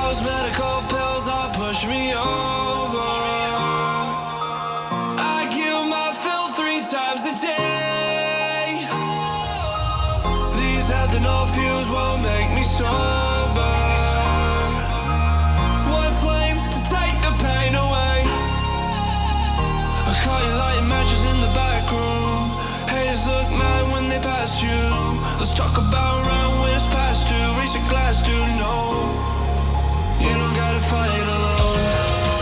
those medical pills are push me over. I kill my fill 3 times a day. These ethanol fumes won't make me sober. One flame to take the pain away. I caught you lighting matches in the back room. Haters look mad when they pass you. Let's talk about around when it's past due. Raise a glass to know you don't gotta fight alone.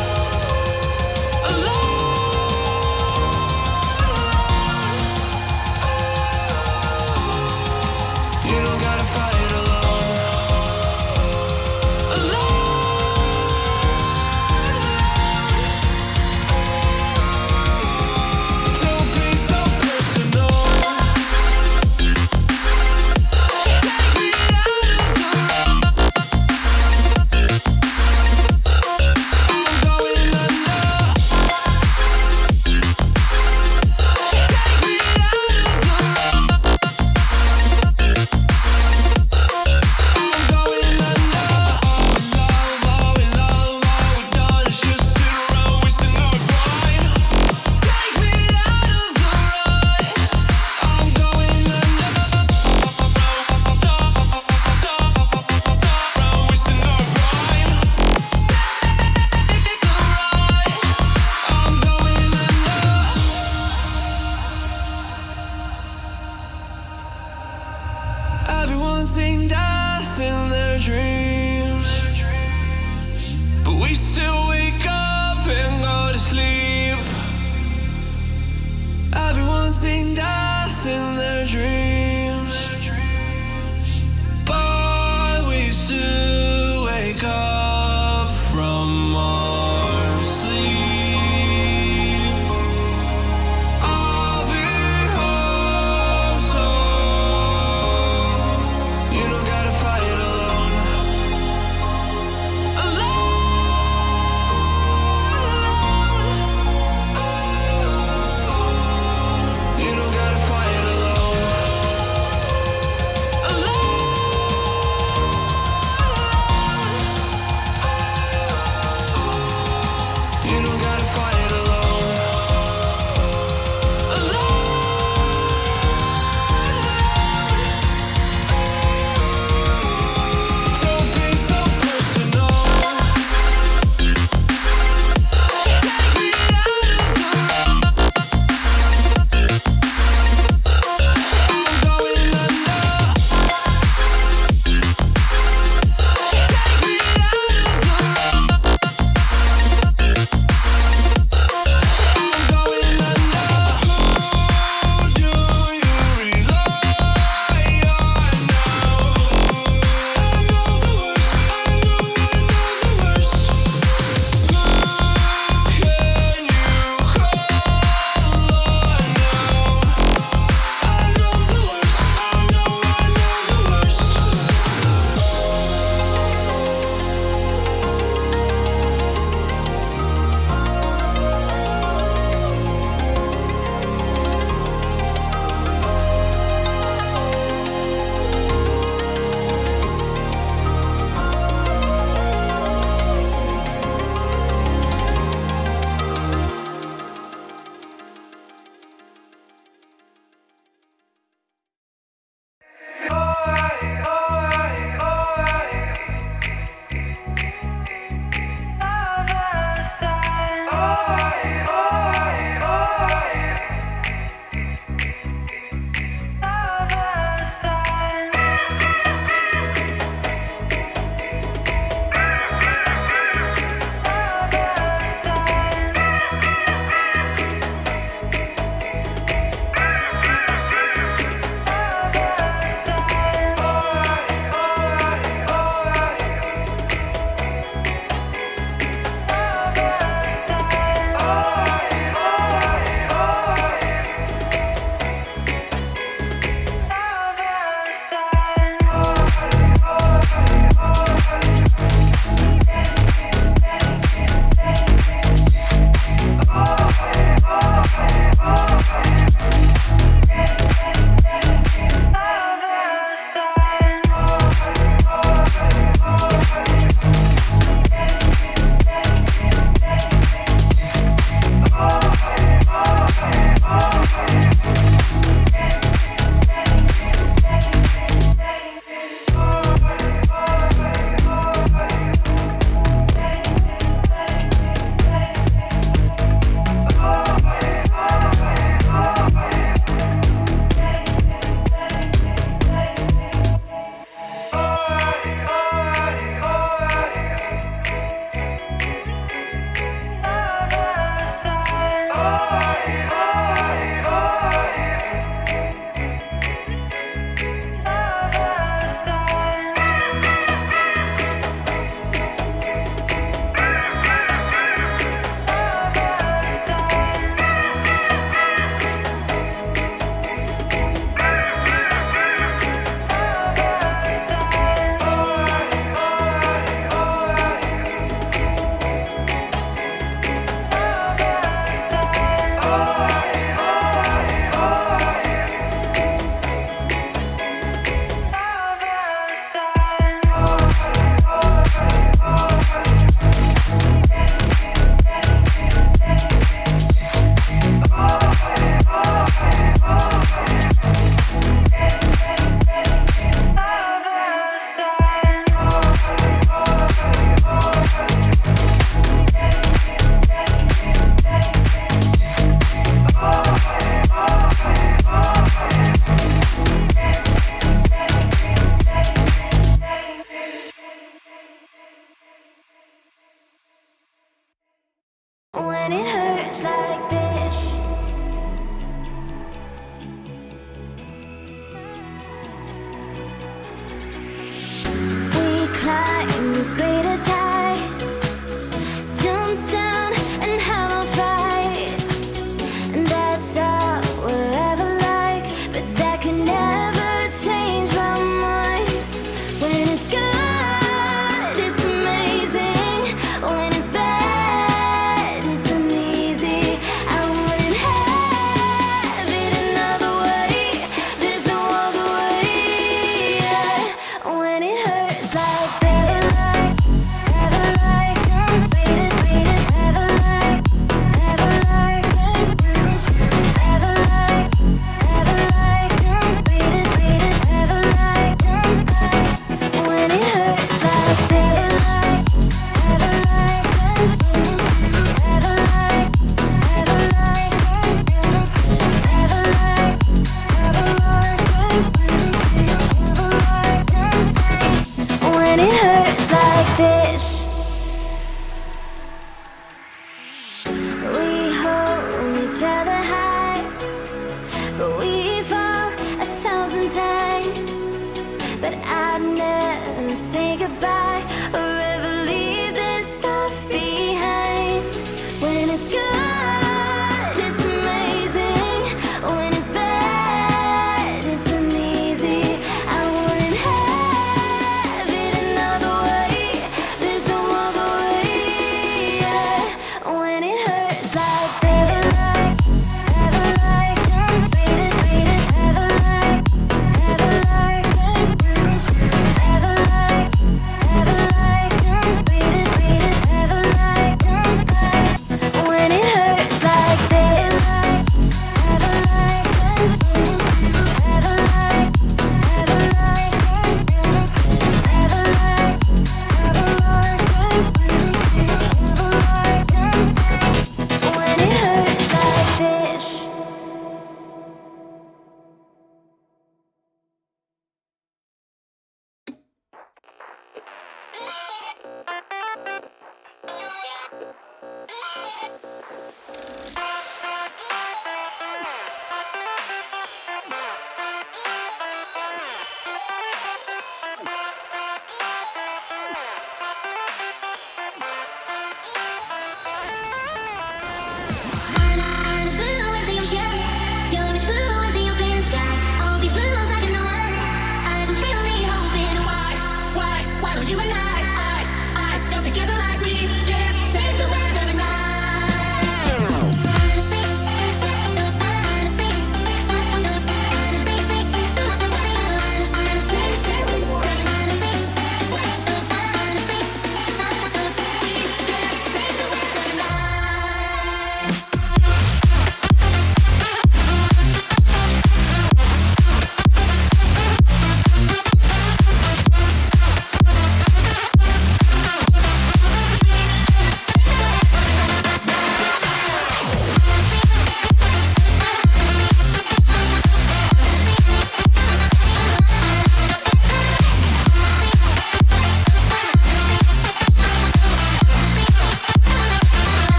you and I come together like we can change the world overnight.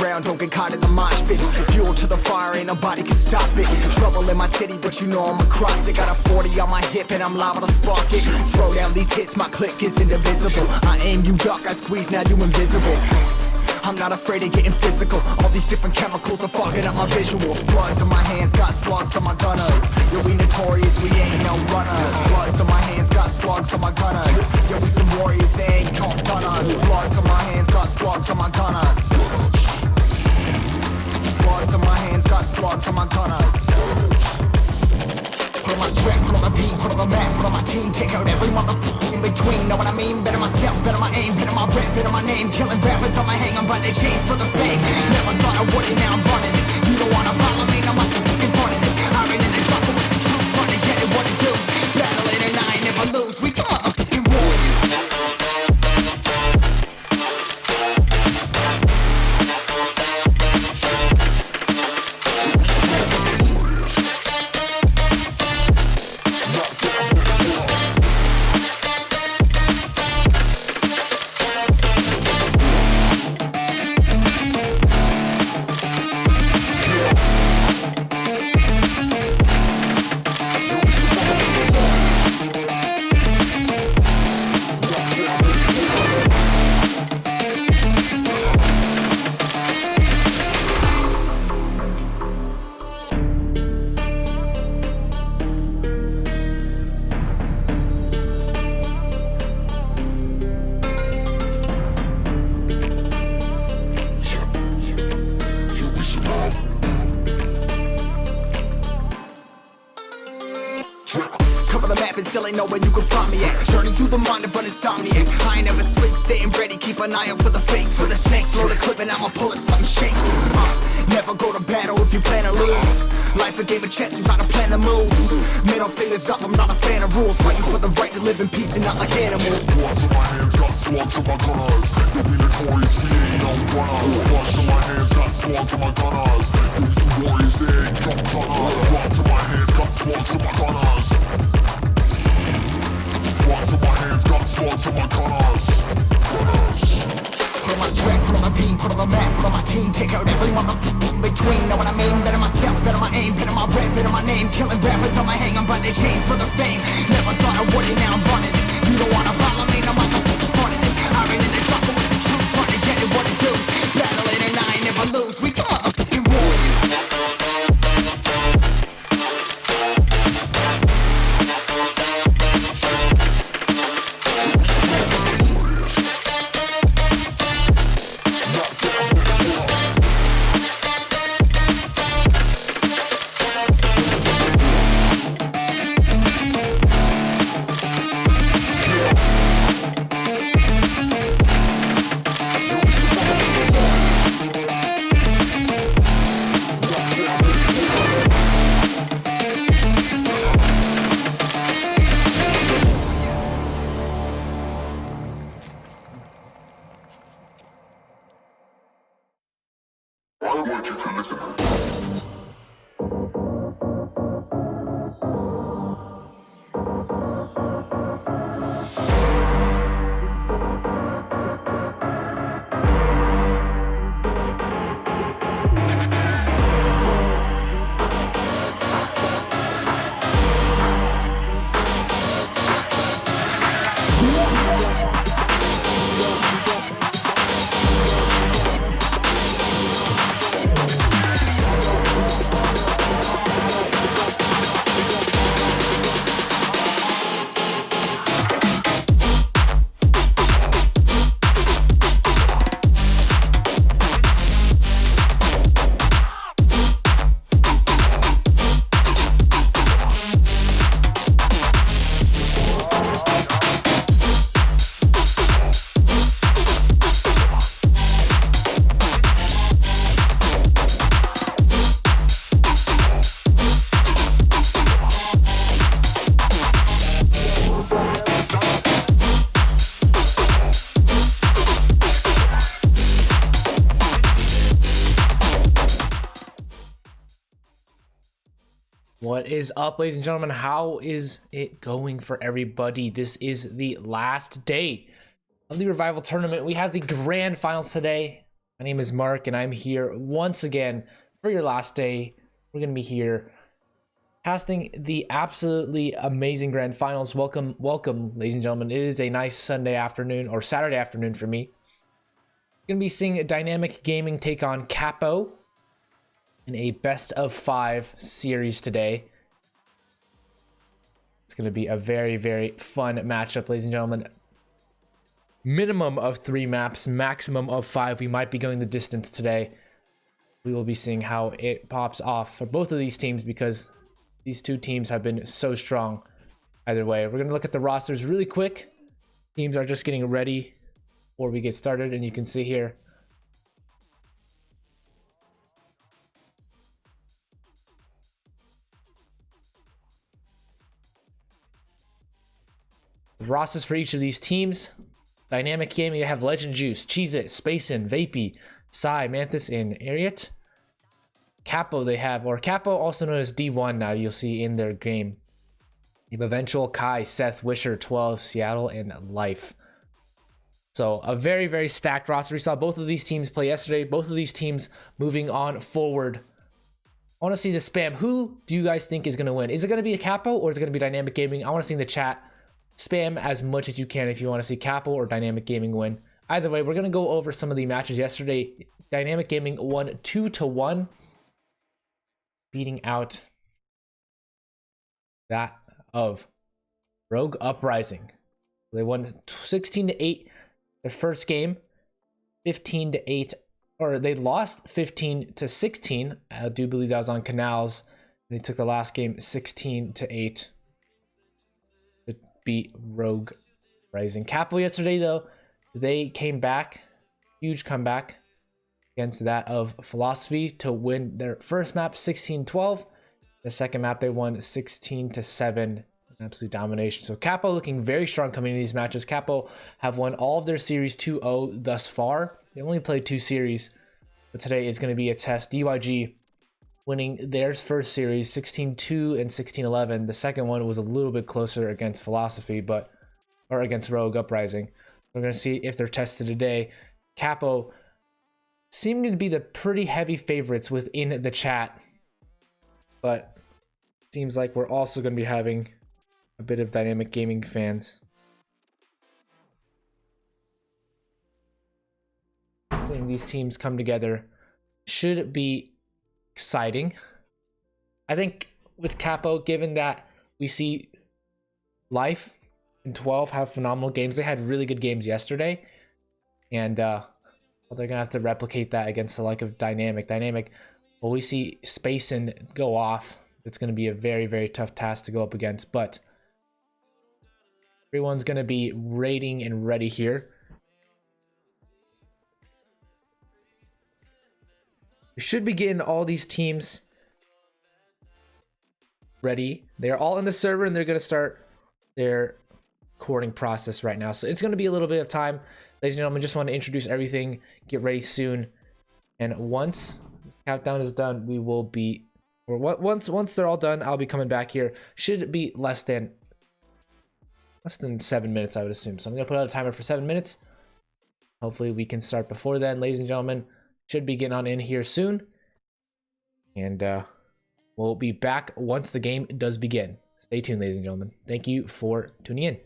Around, don't get caught in the mosh pit. Fuel to the fire, ain't nobody can stop it. Trouble in my city, but you know I'm across it. Got a 40 on my hip and I'm liable to spark it. Throw down these hits, my click is indivisible. I aim, you duck, I squeeze, now you invisible. I'm not afraid of getting physical. All these different chemicals are fogging up my visuals. Bloods on my hands, got slugs on my gunners. Yo, we notorious, we ain't no runners. Bloods on my hands, got slugs on my gunners. Yo, we some warriors, they ain't called gunners. Bloods on my hands, got slugs on my gunners. Bloods on my hands, got slugs on my gunners. Put on my strap, put on the beat, put on the map, put on my team. Take out every motherfucker in between. Know what I mean? Better my stealth, better my aim, better my rap, better my name. Killing rappers on my hang, I'm by their chains for the fame. Never thought I would it, now I'm running this. You don't wanna follow me, I'm up in front of this. Iron in the trouble with the troops, trying to get it what it does. Battling and I ain't never lose, we some motherfucking warriors. Cover the map and still ain't know where you can find me at. Journey through the mind of an insomniac. I ain't never sleep, staying ready, keep an eye out for the fakes. For the snakes, load a clip and I'ma pull it, something shakes. Never go to battle if you plan to lose. Life a game of chess, you gotta plan the moves. Middle fingers up, I'm not a fan of rules. Fighting for the right to live in peace and not like animals. Bloods in my hands, got slugs in my gunners. You'll be notorious, we ain't no runners. Bloods in my hands, got slugs in my gunners. You'll be some warriors, they ain't no gunners. Bloods in my hands, got slugs in my gunners. take out every motherfucker between. Know what I mean? Better myself, better my aim, better my rap, better my name. Killing rappers on my hang, I'm by their chains for the fame. Never thought I would it, now I'm running this. You don't wanna follow me, no motherfucker running this. I ran in the trouble with the truth, trying to get it what it does. Battling and I ain't never lose. We some motherfucking warriors. I want you to listen. What is up, ladies and gentlemen? How is it going for everybody? This is the last day of the Revival Tournament. We have the grand finals today. My name is Mark, and I'm here once again for your last day. We're going to be here casting the absolutely amazing grand finals. Welcome, ladies and gentlemen. It is a nice Sunday afternoon, or Saturday afternoon for me. Going to be seeing Dynamic Gaming take on Capo in a best of 5 series today. It's going to be a very, very fun matchup, ladies and gentlemen. Minimum of 3 maps, maximum of 5. We might be going the distance today. We will be seeing how it pops off for both of these teams because these two teams have been so strong either way. We're going to look at the rosters really quick. Teams are just getting ready before we get started, and you can see here the rosters for each of these teams. Dynamic Gaming, they have Legend Juice, Cheez-It, Spacin, Vapey, Psy, Manthus, and Ariat. Capo, they have, or Capo, also known as D1 now, you'll see in their game. You have Eventual, Kai, Seth, Wisher, 12, Seattle, and Life. So a very, very stacked roster. We saw both of these teams play yesterday. Both of these teams moving on forward. I want to see the spam. Who do you guys think is going to win? Is it going to be a Capo or is it going to be Dynamic Gaming? I want to see in the chat. Spam as much as you can if you want to see Capo or Dynamic Gaming win. Either way, we're going to go over some of the matches yesterday. Dynamic Gaming won 2-1, beating out that of Rogue Uprising. They won 16-8 their first game, 15-8, or they lost 15-16. I do believe that was on Canals. They took the last game 16-8. Beat Rogue Rising. Capo yesterday, though, they came back, huge comeback against that of Philosophy to win their first map 16-12. The second map they won 16-7, absolute domination. So Capo looking very strong coming into these matches. Capo have won all of their series 2-0 thus far. They only played 2 series, but today is going to be a test. DYG winning their first series 16-2 and 16-11. The second one was a little bit closer against Philosophy, or against Rogue Uprising. We're going to see if they're tested today. Capo seeming to be the pretty heavy favorites within the chat, but seems like we're also going to be having a bit of dynamic gaming fans. Seeing these teams come together should be exciting. I think with Capo, given that we see Life and 12 have phenomenal games, they had really good games yesterday, and well, they're gonna have to replicate that against the like of Dynamic. Well, we see Spacin go off. It's gonna be a very, very tough task to go up against, but everyone's gonna be rating and ready here. We should be getting all these teams ready. They're all in the server and they're going to start their recording process right now. So it's going to be a little bit of time. Ladies and gentlemen, just want to introduce everything. Get ready soon. And once the countdown is done, we will be, or once they're all done, I'll be coming back here. Should be less than 7 minutes, I would assume. So I'm going to put out a timer for 7 minutes. Hopefully we can start before then. Ladies and gentlemen, should be getting on in here soon. And we'll be back once the game does begin. Stay tuned, ladies and gentlemen. Thank you for tuning in.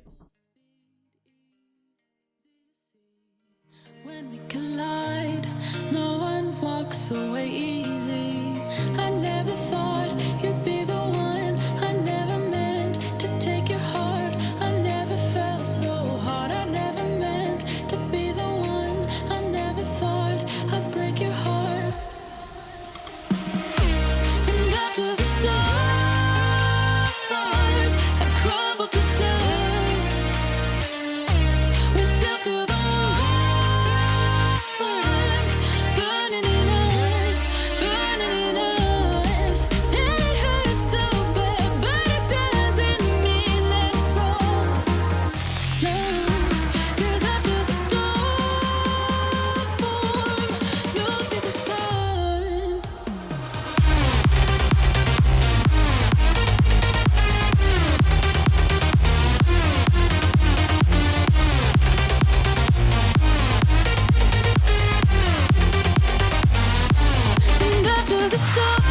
When we collide, no one walks away easy. I never thought you'd be the one. I never meant to take your heart. I never felt so hard. I never meant to be the one. I never thought I'd break your heart. And after the stars have crumbled to dust, we still feel the warmth burning in us, burning in us. And it hurts so bad, but it doesn't mean that it's wrong. No, 'cause after the storm, you'll see the sun. And after the storm,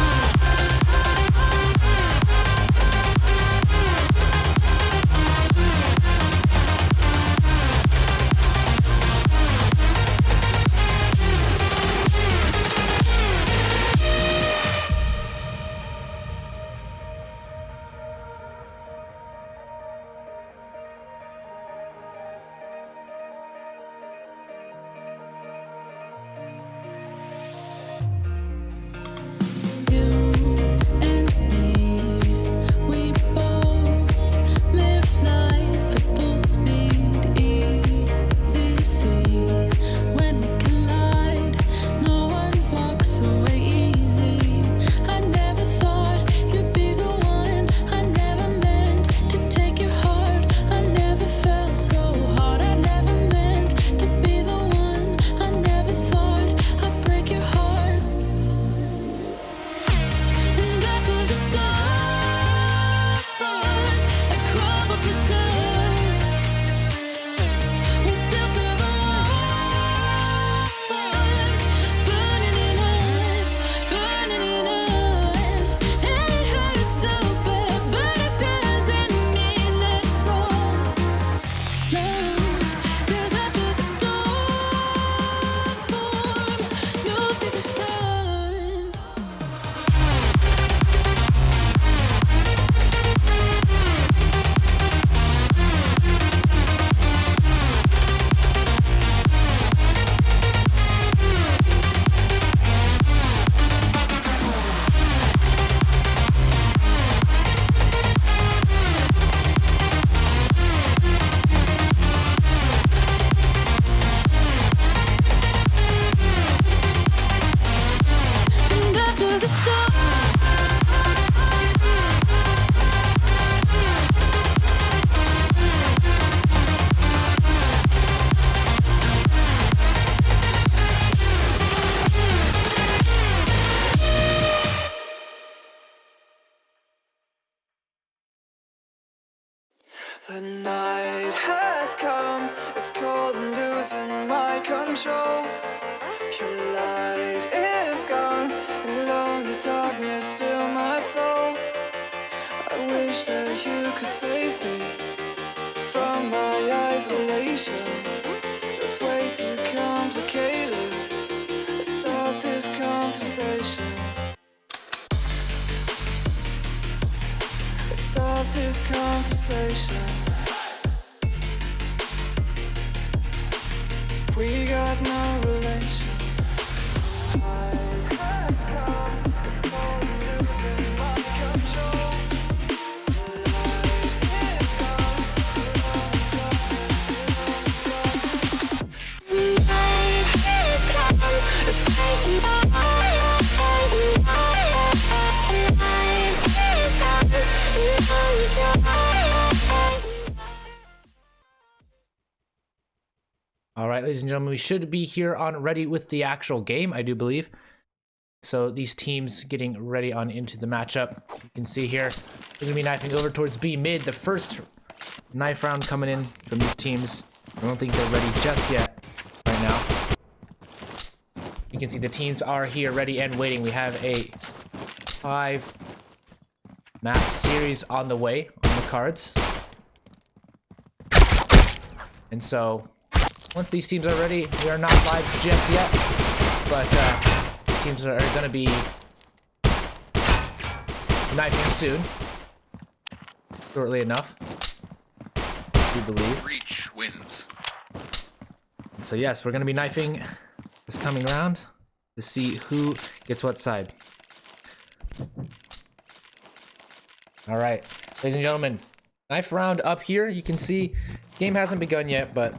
you and me, we both live life at full speed, easy to see. When we collide, no one walks away easy. I never thought you'd be the one. I never meant to take your heart. I never felt so hard. I never meant to be the one. I never thought I'd break your heart. And after the stars have crumbled to dust, we still feel the warmth burning in us, burning in us. And it hurts so bad, but it doesn't mean that it's wrong. No, 'cause after the storm, you'll see the sun. And after the storm, The night night has come, it's cold and losing my control. Your light is gone, and lonely darkness fill my soul. I wish that you could save me from my isolation. It's way too complicated. Let's stop this conversation. Let's stop this conversation. We got no relation. All right, ladies and gentlemen, we should be here on ready with the actual game, I do believe. So these teams getting ready on into the matchup. You can see here, they're gonna be knifing over towards B mid. The first knife round coming in from these teams. I don't think they're ready just yet right now. You can see the teams are here ready and waiting. We have a 5 map series on the way on the cards. And so once these teams are ready, we are not live just yet, but these teams are going to be knifing soon, shortly enough, we believe. Reach wins. And so yes, we're going to be knifing this coming round to see who gets what side. All right, ladies and gentlemen, knife round up here. You can see game hasn't begun yet, but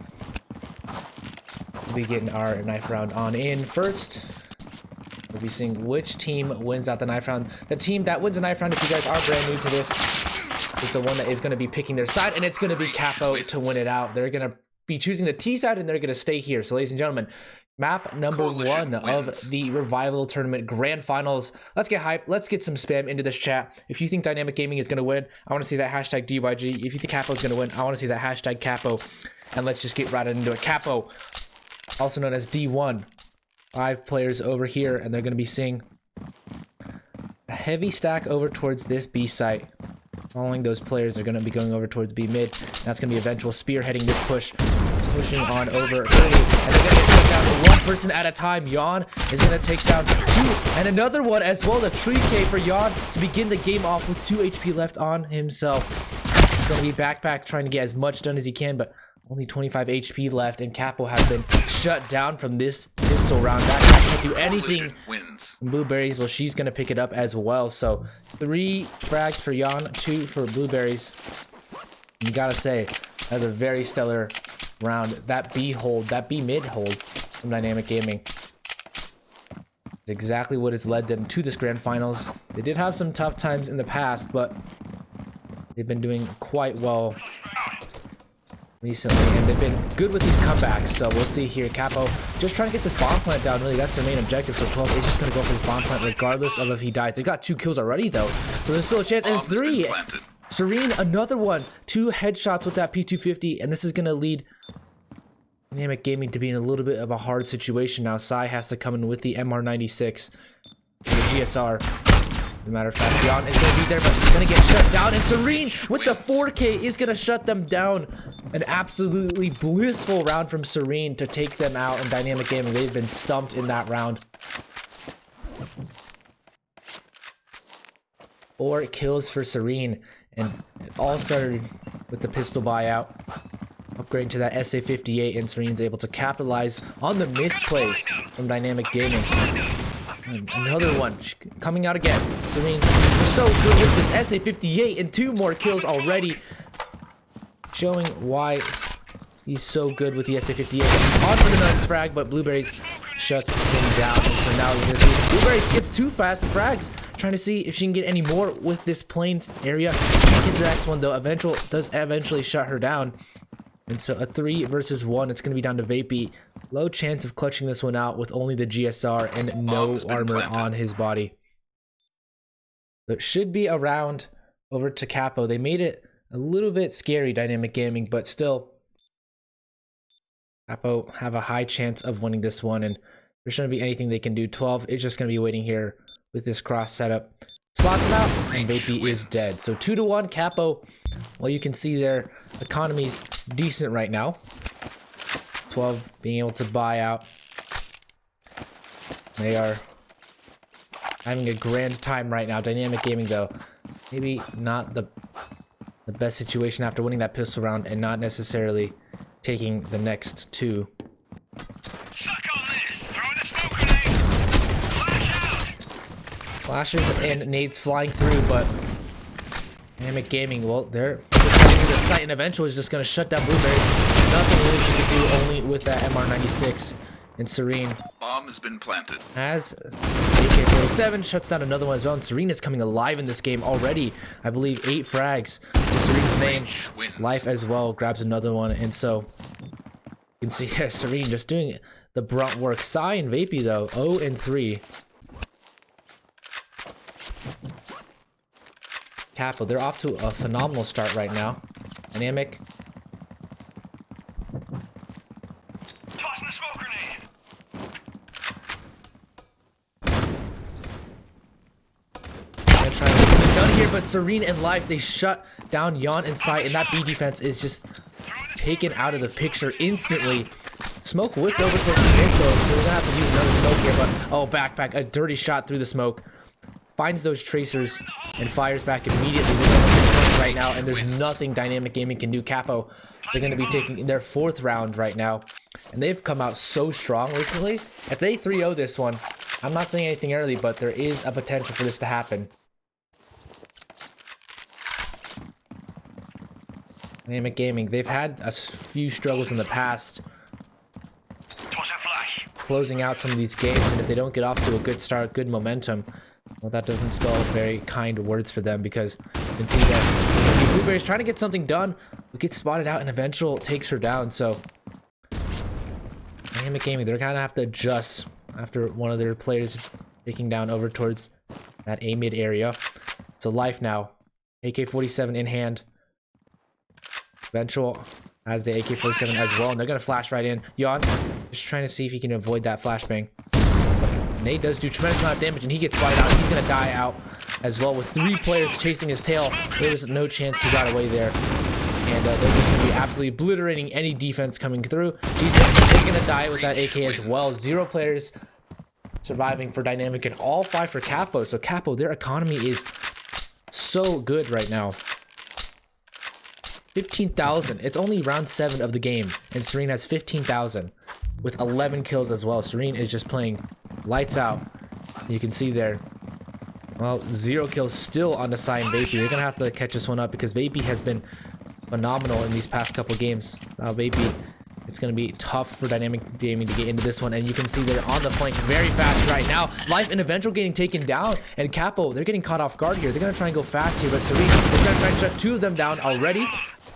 we'll be getting our knife round on in first. We'll be seeing which team wins out the knife round. The team that wins the knife round, if you guys are brand new to this, is the one that is going to be picking their side, and it's going to be Capo to win it out. They're going to be choosing the T side, and they're going to stay here. So, ladies and gentlemen, map number 1 of the Revival Tournament Grand Finals. Let's get hype. Let's get some spam into this chat. If you think Dynamic Gaming is going to win, I want to see that hashtag DYG. If you think Capo is going to win, I want to see that hashtag Capo. And let's just get right into it. Capo, also known as D1. 5 players over here, and they're going to be seeing a heavy stack over towards this B site. Following those players, they're going to be going over towards B mid. That's going to be eventual spearheading this push. Pushing on over early, and they're going to get shut down one person at a time. Yawn is going to take down 2, and another one as well. The 3K for Yawn to begin the game off with 2 HP left on himself. He's going to be backpack trying to get as much done as he can, but only 25 HP left, and Capo has been shut down from this pistol round. That can't do anything. And Blueberries, well, she's going to pick it up as well. So 3 frags for Yawn, 2 for Blueberries. You gotta say, that's a very stellar round. That B hold, that B mid hold from Dynamic Gaming is exactly what has led them to this grand finals. They did have some tough times in the past, but they've been doing quite well recently, and they've been good with these comebacks. So we'll see here. Capo just trying to get this bomb plant down. Really, that's their main objective. So 12 is just going to go for this bomb plant regardless of if he dies. They got 2 kills already though, so there's still a chance. And 3, Serene, another one. 2 headshots with that P250, and this is going to lead Dynamic Gaming to be in a little bit of a hard situation now. Sai has to come in with the MR96, the GSR. As a matter of fact, Yawn is going to be there, but he's going to get shut down. And Serene with the 4K is going to shut them down. An absolutely blissful round from Serene to take them out. And Dynamic Gaming, they've been stumped in that round. 4 kills for Serene. And it all started with the pistol buyout. Upgrading to that SA-58, and Serene's able to capitalize on the misplays from Dynamic Gaming. And another one coming out again. Serene is so good with this SA-58, and 2 more kills already, showing why he's so good with the SA-58. On for the next frag, but Blueberries shuts him down, and so now you're gonna see Blueberries gets 2 fast frags, trying to see if she can get any more with this plains area. Can't get the next one though. Does eventually shut her down. And so a 3 versus 1, it's going to be down to Vapey. Low chance of clutching this one out with only the GSR and no armor on his body. So it should be a round over to Capo. They made it a little bit scary, Dynamic Gaming, but still, Capo have a high chance of winning this one, and there shouldn't be anything they can do. 12 is just going to be waiting here with this cross setup. Spots him out, and Vapey is dead. So 2-1, Capo. Well, you can see their economy's decent right now. 12 being able to buy out. They are having a grand time right now. Dynamic Gaming, though, maybe not the best situation after winning that pistol round and not necessarily taking the next two. Flashes and nades flying through, but Dynamic Gaming, well, they're coming to the site, and eventually is just going to shut down Blueberries. Nothing really she could do, only with that MR96. And Serene bomb has been planted. As AK-47 shuts down another one as well, and Serene is coming alive in this game already. I believe 8 frags in Serene's name. Life as well grabs another one, and so you can see there Serene just doing the brunt work. Psy and Vapey though 0-3. Capo, they're off to a phenomenal start right now. Dynamic. Done here, but Serene and Life, they shut down Yon and Sight, and that B defense is just taken out of the picture instantly. Smoke whiffed over towards the mid, so we're gonna have to use another smoke here, but oh, backpack, a dirty shot through the smoke. Finds those tracers and fires back immediately right now, and there's nothing Dynamic Gaming can do. Capo, they're going to be taking their 4th round right now, and they've come out so strong recently. If they 3-0 this one, I'm not saying anything early, but there is a potential for this to happen. Dynamic Gaming, they've had a few struggles in the past closing out some of these games, and if they don't get off to a good start, good momentum, well, that doesn't spell very kind words for them, because you can see that Blueberry's trying to get something done, but gets spotted out, and Eventual takes her down. So Dynamic Gaming, they're gonna have to adjust after one of their players taking down over towards that A mid area. So Life now, AK-47 in hand. Eventual has the AK-47 as well, and they're gonna flash right in. Yon just trying to see if he can avoid that flashbang. Nate does do tremendous amount of damage, and he gets spotted out. He's gonna die out as well with 3 players chasing his tail. There was no chance he got away there, and they're just gonna be absolutely obliterating any defense coming through. Jesus is gonna die with that AK as well. 0 players surviving for Dynamic, and all 5 for Capo. So Capo, their economy is so good right now. 15,000. It's only round 7 of the game, and Serene has 15,000 with 11 kills as well. Serene is just playing lights out. You can see there. Well, 0 kills still on the side Vapey. They're gonna have to catch this one up, because Vapey has been phenomenal in these past couple games. Now Vapey, it's gonna be tough for Dynamic Gaming to get into this one, and you can see they're on the flank very fast right now. Life and Eventual getting taken down, and Capo, they're getting caught off guard here. They're gonna try and go fast here, but Serene is gonna try and shut 2 of them down already.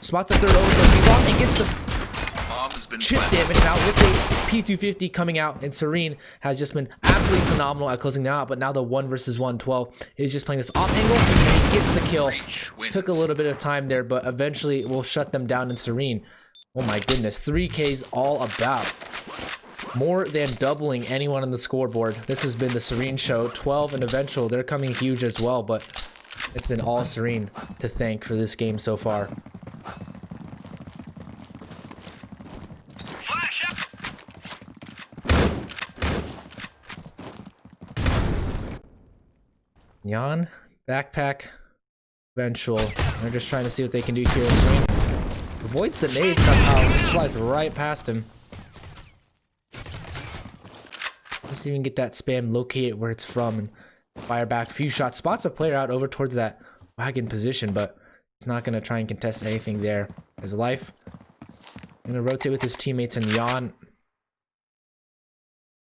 Spots the 3rd over to B-bomb and gets the chip damage now with the P250 coming out, and Serene has just been absolutely phenomenal at closing them out. But now the 1 versus 1, 12 is just playing this off angle, and he gets the kill. Took a little bit of time there, but eventually we'll shut them down in Serene. Oh my goodness, 3Ks all about. More than doubling anyone on the scoreboard. This has been the Serene show. 12 and Eventual, they're coming huge as well, but it's been all Serene to thank for this game so far. Yon, backpack, Eventual. They're just trying to see what they can do here. Serene avoids the nade somehow. Just flies right past him. Let's even get that spam, locate where it's from, and fire back. A few shots. Spots a player out over towards that wagon position, but he's not going to try and contest anything there. His Life going to rotate with his teammates, and Yon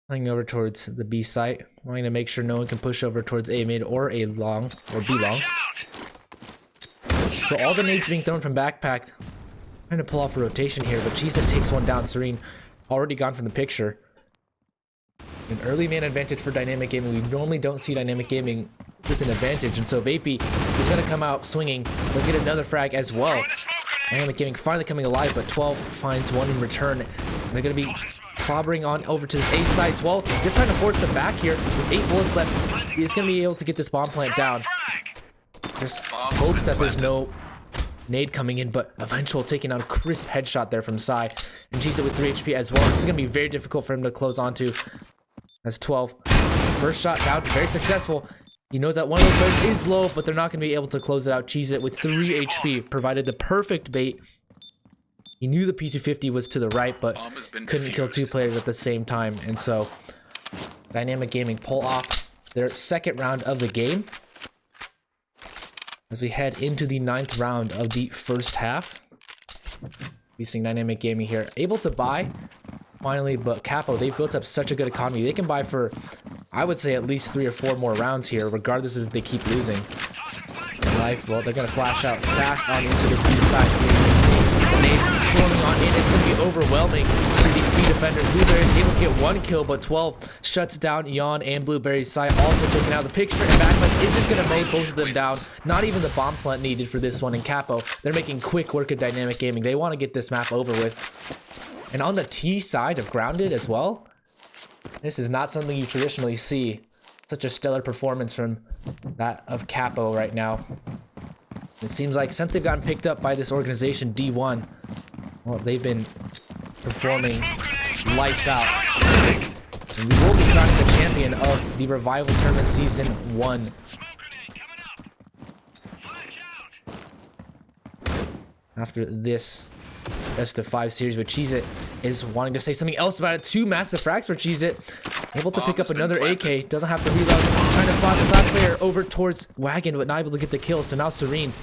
playing over towards the B site, wanting to make sure no one can push over towards A mid or A long or B long. So all the nades being thrown from backpack, trying to pull off a rotation here, but Cheesa takes one down. Serene already gone from the picture. An early man advantage for Dynamic Gaming. We normally don't see Dynamic Gaming with an advantage. And so Vapey is going to come out swinging. Let's get another frag as well. Dynamic Gaming finally coming alive, but 12 finds one in return. They're going to be clobbering on over to this A side. 12 just trying to force them back here with 8 bullets left. He's going to be able to get this bomb plant down. Just hopes that there's no nade coming in, but eventual taking out a crisp headshot there from Sai. And Cheese It with 3 HP as well. This is going to be very difficult for him to close onto. That's 12. First shot down, very successful. He knows that one of those players is low, but they're not going to be able to close it out. Cheese It with 3 HP provided the perfect bait. He knew the P250 was to the right, but couldn't kill 2 players at the same time. And so Dynamic Gaming pull off their second round of the game as we head into the 9th round of the first half. We see Dynamic Gaming here able to buy finally, but Capo, they've built up such a good economy. They can buy for, I would say, at least 3 or 4 more rounds here, regardless if they keep losing. Life, well, they're going to flash out fast on into this B side. You can see the nades swarming on in. It's going to be overwhelming to these B defenders. Blueberry is able to get 1 kill, but 12 shuts down Yon and Blueberry's side, also taking out the picture. And Backman is just going to mow both of them down. Not even the bomb plant needed for this one in Capo. They're making quick work of Dynamic Gaming. They want to get this map over with. And on the T side of Grounded as well, this is not something you traditionally see. Such a stellar performance from that of Capo right now. It seems like since they've gotten picked up by this organization, D1, well, they've been performing lights out. And we will be crowning the champion of the Revival Tournament Season 1. After this best of 5 series, but Cheese It is wanting to say something else about it. 2 massive frags for Cheese It. Able to pick up another AK. Doesn't have to reload. Trying to spot this last player over towards Wagon, but not able to get the kill. So now Serene,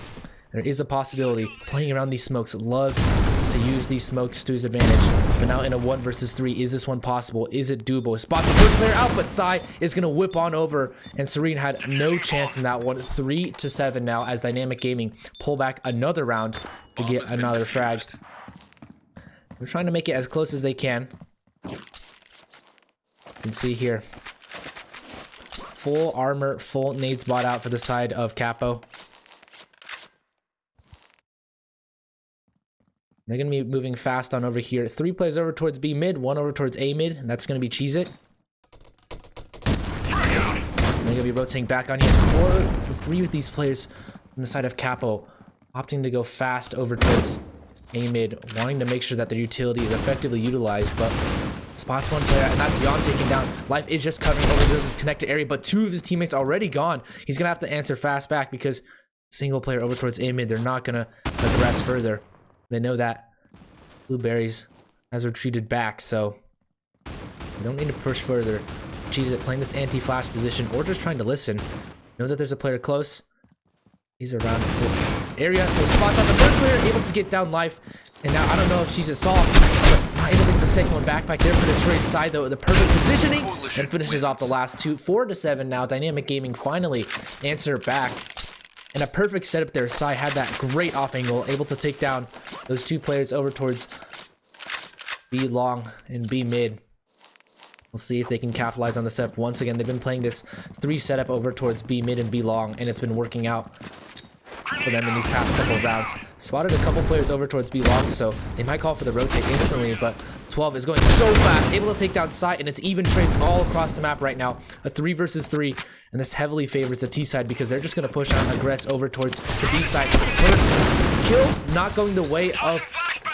there is a possibility. Playing around these smokes, loves to use these smokes to his advantage. But now in a 1 versus 3, is this one possible? Is it doable? Spot the first player out, but Sai is going to whip on over. And Serene had no chance in that one. 3-7 now as Dynamic Gaming pull back another round to get another frag. They're trying to make it as close as they can. You can see here. Full armor, full nades bought out for the side of Capo. They're going to be moving fast on over here. 3 players over towards B mid, 1 over towards A mid, and that's going to be Cheese It. They're going to be rotating back on here. 3 with these players on the side of Capo, opting to go fast over towards A mid, wanting to make sure that their utility is effectively utilized, but spots 1 player, and that's Yon taken down. Life is just covering over this connected area, but 2 of his teammates already gone. He's gonna have to answer fast back because single player over towards A mid, they're not gonna aggress further. They know that Blueberries has retreated back, so they don't need to push further. Cheese It playing this anti-flash position or just trying to listen. Knows that there's a player close. He's around this area, so spots on the first player, able to get down Life. And now I don't know if she's assault, but not able to get the second one back there for the trade side though. The perfect positioning and finishes off the last 2. 4-7 now. Dynamic Gaming finally answer back. And a perfect setup there. Sai had that great off angle, able to take down those 2 players over towards B long and B mid. We'll see if they can capitalize on the setup. Once again, they've been playing this 3 setup over towards B mid and B long, and it's been working out for them in these past couple of rounds. Spotted a couple players over towards B long, so they might call for the rotate instantly, but 12 is going so fast, able to take down Sai, and it's even trades all across the map right now. A 3 versus 3, and this heavily favors the T side because they're just going to push on aggress over towards the B side. First kill not going the way of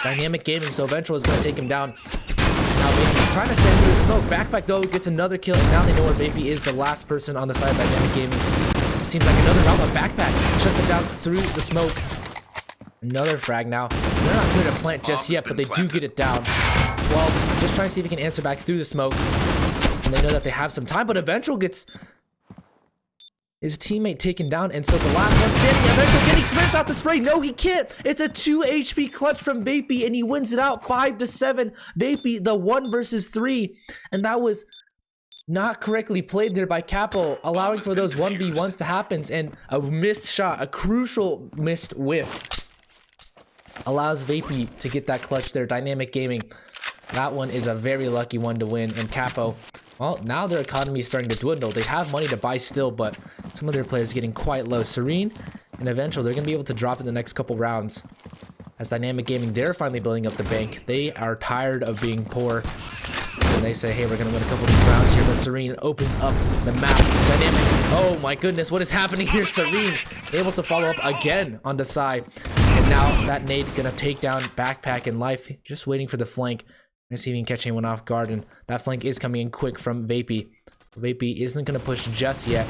Dynamic Gaming, so Ventral is going to take him down. Now Vapey trying to stand through the smoke. Backpack though gets another kill, and now they know where Vapey is, the last person on the side of Dynamic Gaming. Seems like another round of Backpack shuts it down through the smoke. Another frag now. They're not clear to plant just yet, but they do get it down. 12 just trying to see if he can answer back through the smoke. And they know that they have some time, but Eventual gets his teammate taken down, and so the last one standing, Eventual, can he finish out the spray? No, he can't. It's a 2 HP clutch from Vapey, and he wins it out 5-7. Vapey, the 1 versus 3, and that was not correctly played there by Capo, allowing for those 1v1s to happen, and a missed shot, a crucial missed whiff, allows Vapey to get that clutch there. Dynamic Gaming, that one is a very lucky one to win, and Capo, well, now their economy is starting to dwindle. They have money to buy still, but some of their players getting quite low. Serene and Eventual, they're going to be able to drop in the next couple rounds. As Dynamic Gaming, they're finally building up the bank. They are tired of being poor. And they say, hey, we're going to win a couple of these rounds here. But Serene opens up the map. Dynamic. Oh my goodness, what is happening here? Serene able to follow up again on the side. And now that nade going to take down Backpack and Life. Just waiting for the flank. And see if he can catch anyone off guard. And that flank is coming in quick from Vapey. Vapey isn't going to push just yet.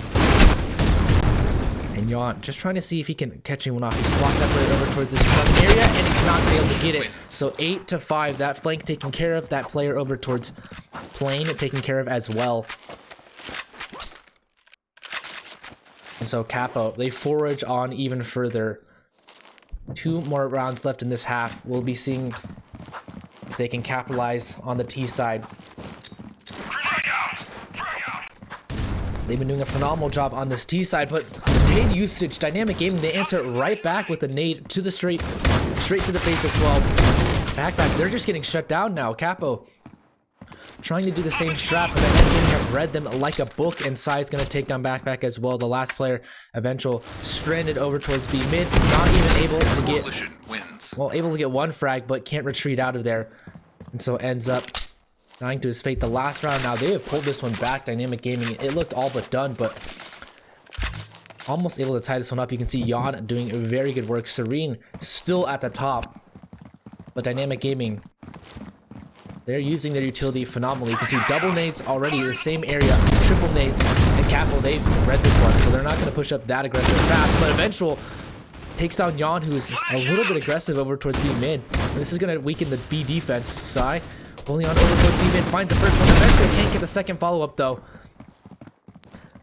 And Yawn just trying to see if he can catch anyone off. He spots that player over towards this front area, and he's not going to be able to get it. So 8-5, that flank taken care of. That player over towards Plane taken care of as well. And so Capo, they forage on even further. 2 more rounds left in this half. We'll be seeing if they can capitalize on the T side. They've been doing a phenomenal job on this T side, but the nade usage, Dynamic Gaming, they answer right back with the nade to the straight to the face of 12. Backpack, they're just getting shut down now. Capo trying to do the same strat, but Dynamic Gaming have read them like a book, and Sai's going to take down Backpack as well. The last player, Eventual, stranded over towards B mid, not even able to get, well, able to get 1 frag, but can't retreat out of there, and so ends up dying to his fate the last round. Now they have pulled this one back. Dynamic Gaming, it looked all but done, but almost able to tie this one up. You can see Yawn doing very good work. Serene still at the top, but Dynamic Gaming, they're using their utility phenomenally. You can see double nades already in the same area, triple nades, and Capo, they've read this one, so they're not going to push up that aggressive fast, but Eventual takes down Yawn, who's a little bit aggressive over towards B mid. And this is going to weaken the B defense. Sai holding on over towards B mid, finds the first one. Eventually can't get the second follow-up though,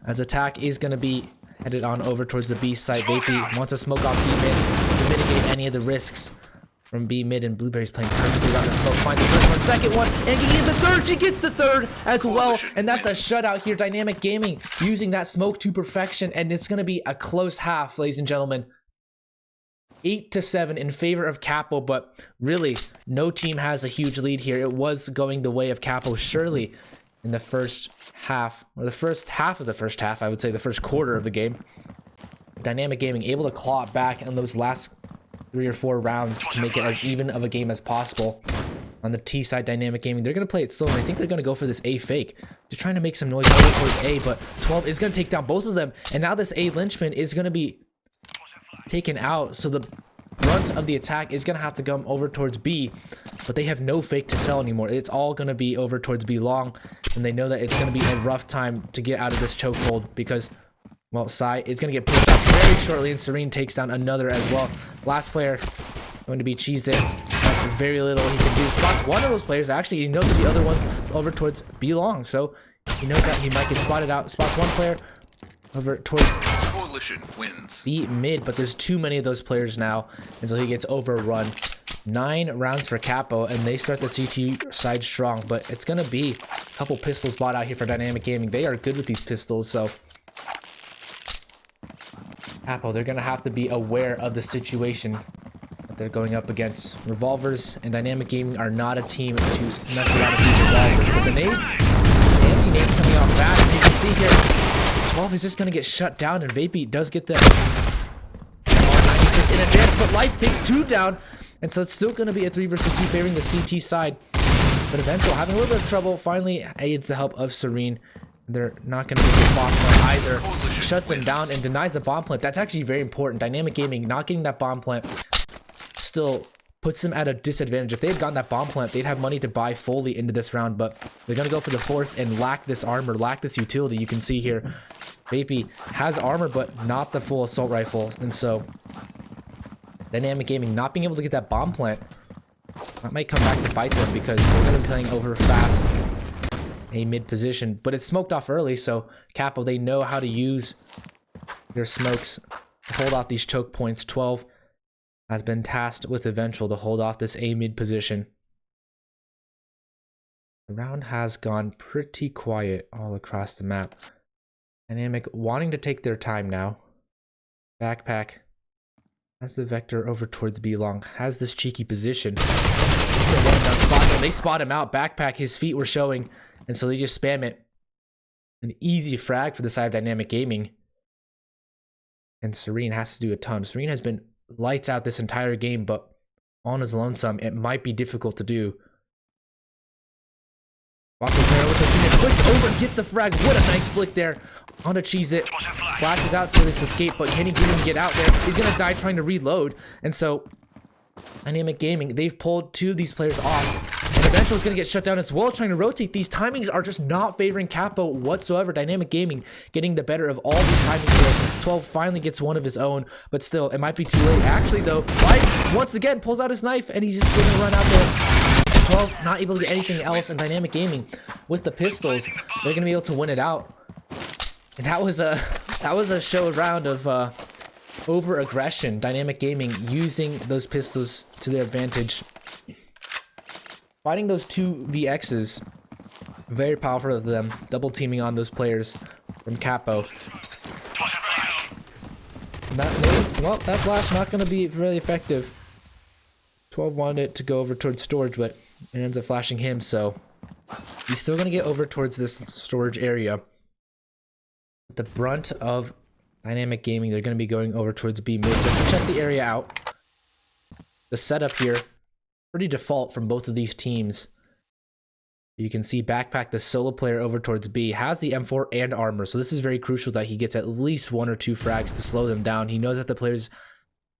as attack is going to be headed on over towards the B side. Vapey wants to smoke off B mid to mitigate any of the risks from B mid, and Blueberry's playing perfectly around the smoke. Finds the first one, second one, and he gets the third. She gets the third as well, and that's a shutout here. Dynamic Gaming using that smoke to perfection, and it's going to be a close half, ladies and gentlemen. 8-7 in favor of Capo, but really no team has a huge lead here. It was going the way of Capo surely in the first half, or the first half of the first half, I would say the first quarter of the game. Dynamic Gaming able to claw it back in those last 3 or 4 rounds to make it as even of a game as possible. On the T side, Dynamic Gaming, they're going to play it slow, and I think they're going to go for this A fake. They're trying to make some noise over towards A, but 12 is going to take down both of them, and now this A linchpin is going to be taken out, so the brunt of the attack is going to have to come over towards B, but they have no fake to sell anymore. It's all going to be over towards B long, and they know that it's going to be a rough time to get out of this chokehold because, well, Sai is going to get pushed off very shortly, and Serene takes down another as well. Last player going to be cheesed in. That's very little he can do. Spots one of those players. Actually, he knows that the other one's over towards B long, so he knows that he might get spotted out. Spots one player over towards wins B mid, but there's too many of those players now, and so he gets overrun. 9 rounds for Capo, and they start the CT side strong, but it's gonna be a couple pistols bought out here for Dynamic Gaming. They are good with these pistols, so Capo, they're gonna have to be aware of the situation that they're going up against. Revolvers and Dynamic Gaming are not a team to mess around with these revolvers, but the nades, anti-nades coming off fast, and you can see here 12 is just going to get shut down, and Vapey does get the 96 in advance, but Life takes 2 down, and so it's still going to be a 3 versus 2 favoring the CT side. But Eventual having a little bit of trouble, finally aids the help of Serene. They're not going to get this bomb plant either. Shuts him down and denies the bomb plant. That's actually very important. Dynamic Gaming not getting that bomb plant still puts them at a disadvantage. If they had gotten that bomb plant, they'd have money to buy fully into this round, but they're going to go for the force and lack this armor, lack this utility. You can see here, Vapey has armor, but not the full assault rifle, and so Dynamic Gaming not being able to get that bomb plant, that might come back to bite them because they're going to be playing over fast a mid position, but it's smoked off early, so Capo, they know how to use their smokes to hold off these choke points. 12 has been tasked with Eventual to hold off this A mid position. The round has gone pretty quiet all across the map. Dynamic wanting to take their time now. Backpack has the vector over towards B long, has this cheeky position. This is a one-down spot. They spot him out. Backpack, his feet were showing, and so they just spam it. An easy frag for the side of Dynamic Gaming. And Serene has to do a ton. Serene has been lights out this entire game, but on his lonesome, it might be difficult to do. Watching player with the Phoenix flicks over and gets the frag. What a nice flick there on to Cheese It. Flashes out for this escape, but can he even get out there? He's gonna die trying to reload. And so Dynamic Gaming, they've pulled two of these players off. And Eventual is gonna get shut down as well, trying to rotate. These timings are just not favoring Capo whatsoever. Dynamic Gaming getting the better of all these timings here. 12 finally gets one of his own, but still, it might be too late. Actually though, Life once again pulls out his knife and he's just gonna run out there. 12 not able to get anything else, and Dynamic Gaming with the pistols, they're gonna be able to win it out. And that was a show round of over aggression. Dynamic Gaming using those pistols to their advantage, fighting those two VXs. Very powerful of them, double teaming on those players from Capo. And that flash not gonna be really effective. 12 wanted it to go over towards storage, but it ends up flashing him, so he's still gonna get over towards this storage area. The brunt of Dynamic Gaming, they're gonna be going over towards B mid just to check the area out. The setup here, pretty default from both of these teams. You can see Backpack, the solo player over towards B, has the M4 and armor, so this is very crucial that he gets at least 1 or 2 frags to slow them down. He knows that the players,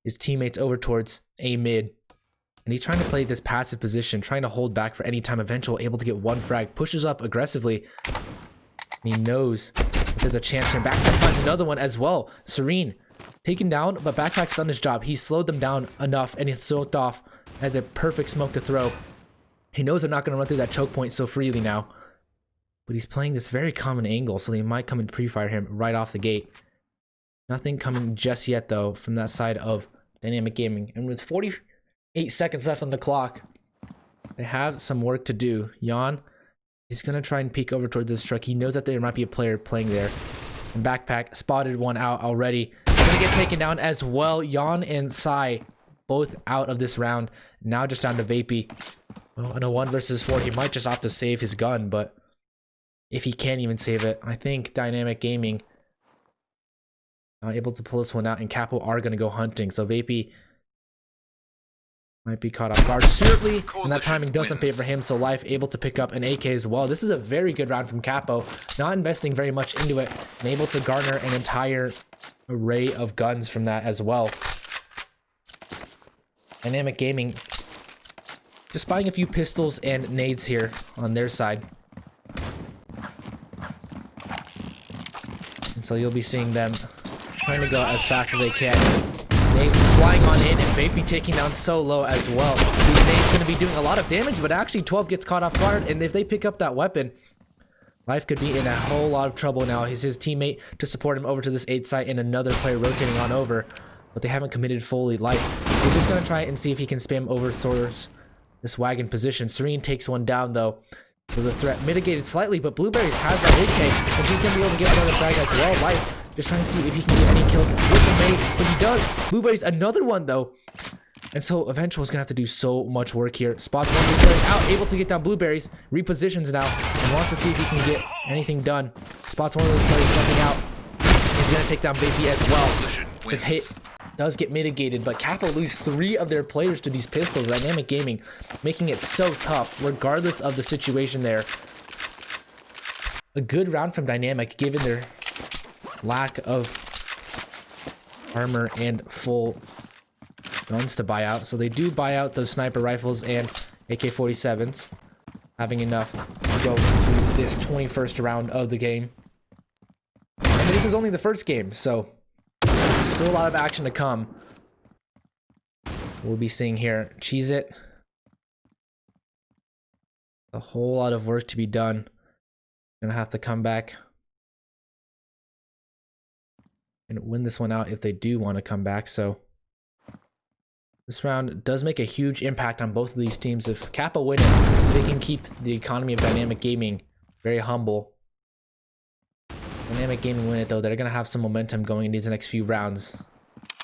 his teammates over towards A mid, and he's trying to play this passive position, trying to hold back for any time. Eventual able to get 1 frag, pushes up aggressively, and he knows that there's a chance. And Backpack finds another one as well. Serene taken down, but Backpack's done his job. He slowed them down enough, and he's smoked off as a perfect smoke to throw. He knows they're not going to run through that choke point so freely now, but he's playing this very common angle, so they might come and pre-fire him right off the gate. Nothing coming just yet though from that side of Dynamic Gaming, and with 48 seconds left on the clock, they have some work to do. Jan is going to try and peek over towards this truck. He knows that there might be a player playing there, and Backpack spotted one out already. Going to get taken down as well. Jan and Sai both out of this round. Now just down to Vapey. Well, in a 1 versus 4, he might just opt to save his gun, but if he can't even save it, I think Dynamic Gaming not able to pull this one out, and Capo are going to go hunting. So Vapey might be caught off guard. Certainly, and that timing doesn't favor him, so Life able to pick up an AK as well. This is a very good round from Capo, not investing very much into it, and able to garner an entire array of guns from that as well. Dynamic Gaming just buying a few pistols and nades here on their side. And so you'll be seeing them trying to go as fast as they can. Nade flying on in, and Vapey taking down Solo as well. These nades going to be doing a lot of damage, but actually 12 gets caught off guard, and if they pick up that weapon, Life could be in a whole lot of trouble now. He's his teammate to support him over to this 8 site, and another player rotating on over, but they haven't committed fully. Life is just going to try and see if he can spam over towards this wagon position. Serene takes one down though, so the threat mitigated slightly, but Blueberries has that AK, and she's gonna be able to get another frag as well. Life just trying to see if he can get any kills with the nade, but he does. Blueberries another one though, and so Eventual is gonna have to do so much work here. Spots one is out, able to get down Blueberries, repositions now, and wants to see if he can get anything done. Spots one of those players jumping out. He's gonna take down Vapey as well. The hit does get mitigated, but Capo lose 3 of their players to these pistols. Dynamic Gaming making it so tough regardless of the situation there. A good round from Dynamic given their lack of armor and full guns to buy out. So they do buy out those sniper rifles and AK-47s, having enough to go to this 21st round of the game. And this is only the first game, so still a lot of action to come. We'll be seeing here Cheese It. A whole lot of work to be done. Gonna have to come back and win this one out if they do want to come back. So this round does make a huge impact on both of these teams. If Capo win it, they can keep the economy of Dynamic Gaming very humble. Dynamic Gaming win it though, they're going to have some momentum going into the next few rounds,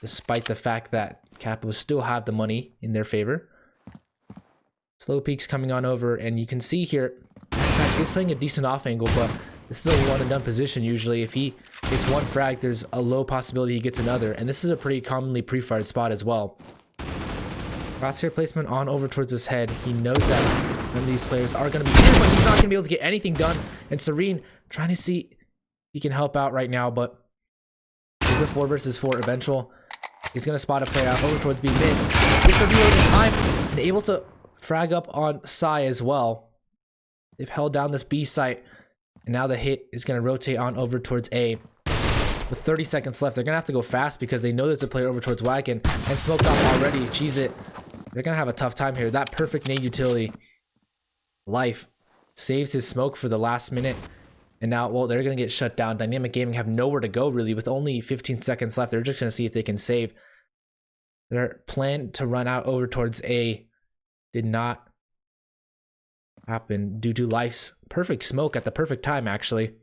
despite the fact that Capo still have the money in their favor. Slow peaks coming on over, and you can see here, in fact, he's playing a decent off angle, but this is a one and done position usually. If he gets one frag, there's a low possibility he gets another. And this is a pretty commonly pre-fired spot as well. Crosshair placement on over towards his head. He knows that none of these players are going to be here, but he's not going to be able to get anything done. And Serene trying to see if he can help out right now, but it's a 4 versus 4 eventual. He's going to spot a player out over towards B mid. Gets a reload in time and able to frag up on Psy as well. They've held down this B site, and now the hit is going to rotate on over towards A. With 30 seconds left, they're going to have to go fast because they know there's a player over towards Wagon and smoked off already. Cheese it. They're going to have a tough time here. That perfect nade utility. Life saves his smoke for the last minute. And now, well, they're going to get shut down. Dynamic Gaming have nowhere to go, really. With only 15 seconds left, they're just going to see if they can save. Their plan to run out over towards A did not happen due to Life's perfect smoke at the perfect time, actually.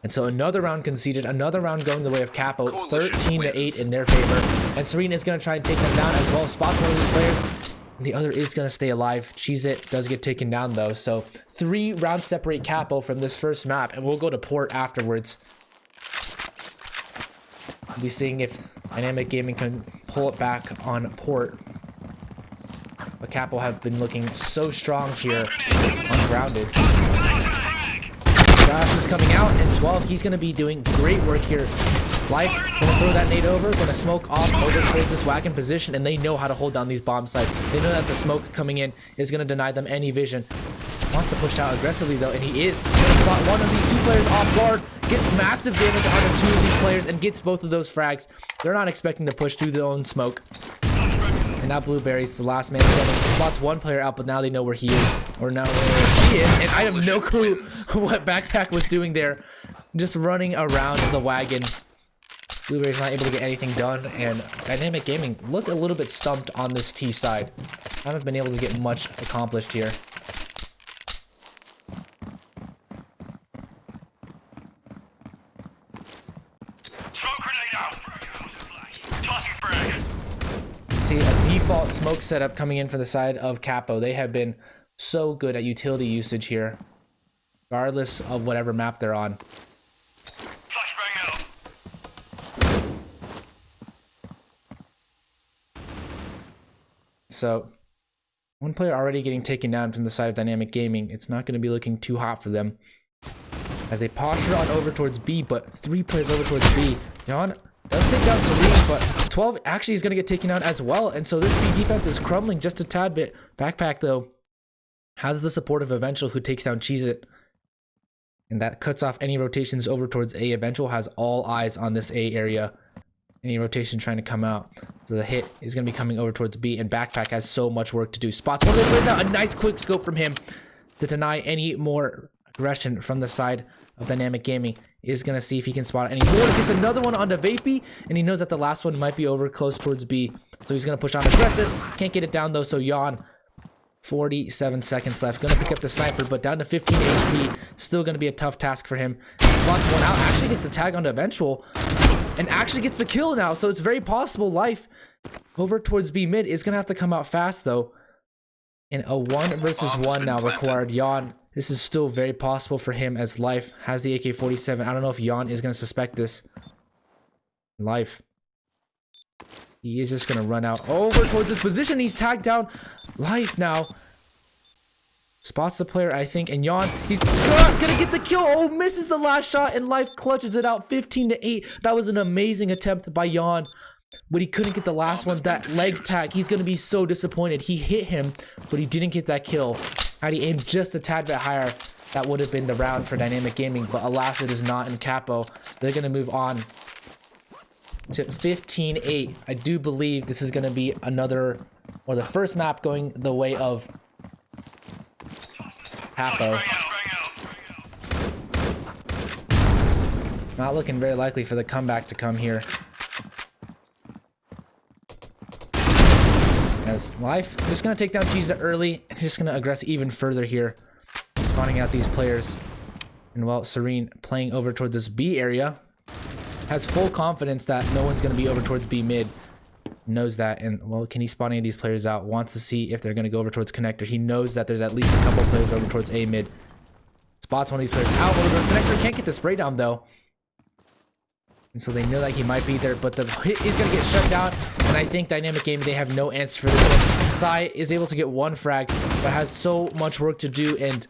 And so another round conceded, another round going the way of Capo, 13-8 in their favor. And Serena is going to try and take them down as well. Spots one of these players, and the other is going to stay alive. Cheese It does get taken down though. So 3 rounds separate Capo from this first map, and we'll go to Port afterwards. We'll be seeing if Dynamic Gaming can pull it back on Port. But Capo have been looking so strong here, ungrounded. Josh is coming out, and 12, he's going to be doing great work here. Life, going to throw that nade over, going to smoke off over towards this Wagon position, and they know how to hold down these bomb sites. They know that the smoke coming in is going to deny them any vision. Wants to push out aggressively, though, and he is going to spot one of these 2 players off guard, gets massive damage onto 2 of these players, and gets both of those frags. They're not expecting to push through their own smoke. And now Blueberry's the last man standing. Spots 1 player out, but now they know where he is. Or now where he is. And I have no clue what Backpack was doing there. Just running around the Wagon. Blueberry's not able to get anything done. And Dynamic Gaming look a little bit stumped on this T side. Haven't been able to get much accomplished here. See a default smoke setup coming in for the side of Capo. They have been so good at utility usage here, regardless of whatever map they're on. So, 1 player already getting taken down from the side of Dynamic Gaming. It's not going to be looking too hot for them as they posture on over towards B, but 3 players over towards B. Jan does take down Serene, but 12 actually is going to get taken down as well. And so this B defense is crumbling just a tad bit. Backpack, though, has the support of Eventual, who takes down Cheez It. And that cuts off any rotations over towards A. Eventual has all eyes on this A area. Any rotation trying to come out. So the hit is going to be coming over towards B. And Backpack has so much work to do. Spots one of those players out. A nice quick scope from him to deny any more aggression from the side of Dynamic Gaming. Is going to see if he can spot any more. Gets another one onto Vapey, and he knows that the last one might be over close towards B. So he's going to push on aggressive. Can't get it down though, so Jan, 47 seconds left. Going to pick up the sniper, but down to 15 HP. Still going to be a tough task for him. He spots one out, actually gets a tag onto Eventual, and actually gets the kill now. So it's very possible Life over towards B mid is going to have to come out fast though. And a 1 versus 1 now required. Jan, this is still very possible for him as Life has the AK-47. I don't know if Jan is going to suspect this. Life. He is just going to run out over towards his position. He's tagged down. Life now spots the player, I think, and Jan, he's going to get the kill. Oh, misses the last shot, and Life clutches it out 15-8. That was an amazing attempt by Jan, but he couldn't get the last one. That leg tag, he's going to be so disappointed. He hit him, but he didn't get that kill. Had he aimed just a tad bit higher, that would have been the round for Dynamic Gaming, but alas, it is not in Capo. They're going to move on to 15-8. I do believe this is going to be another, or the first map going the way of Capo. Not looking very likely for the comeback to come here. As Life just going to take down Cheez It early, and just going to aggress even further here, spawning out these players. And well, Serene playing over towards this B area, has full confidence that no one's going to be over towards B mid. Knows that, and well, can he spot any of these players out? Wants to see if they're going to go over towards connector. He knows that there's at least a couple players over towards A mid. Spots one of these players out over towards connector. Can't get the spray down though. And so they know that he might be there, but the hit is going to get shut down. And I think Dynamic Gaming, they have no answer for this one. Sai is able to get one frag, but has so much work to do, and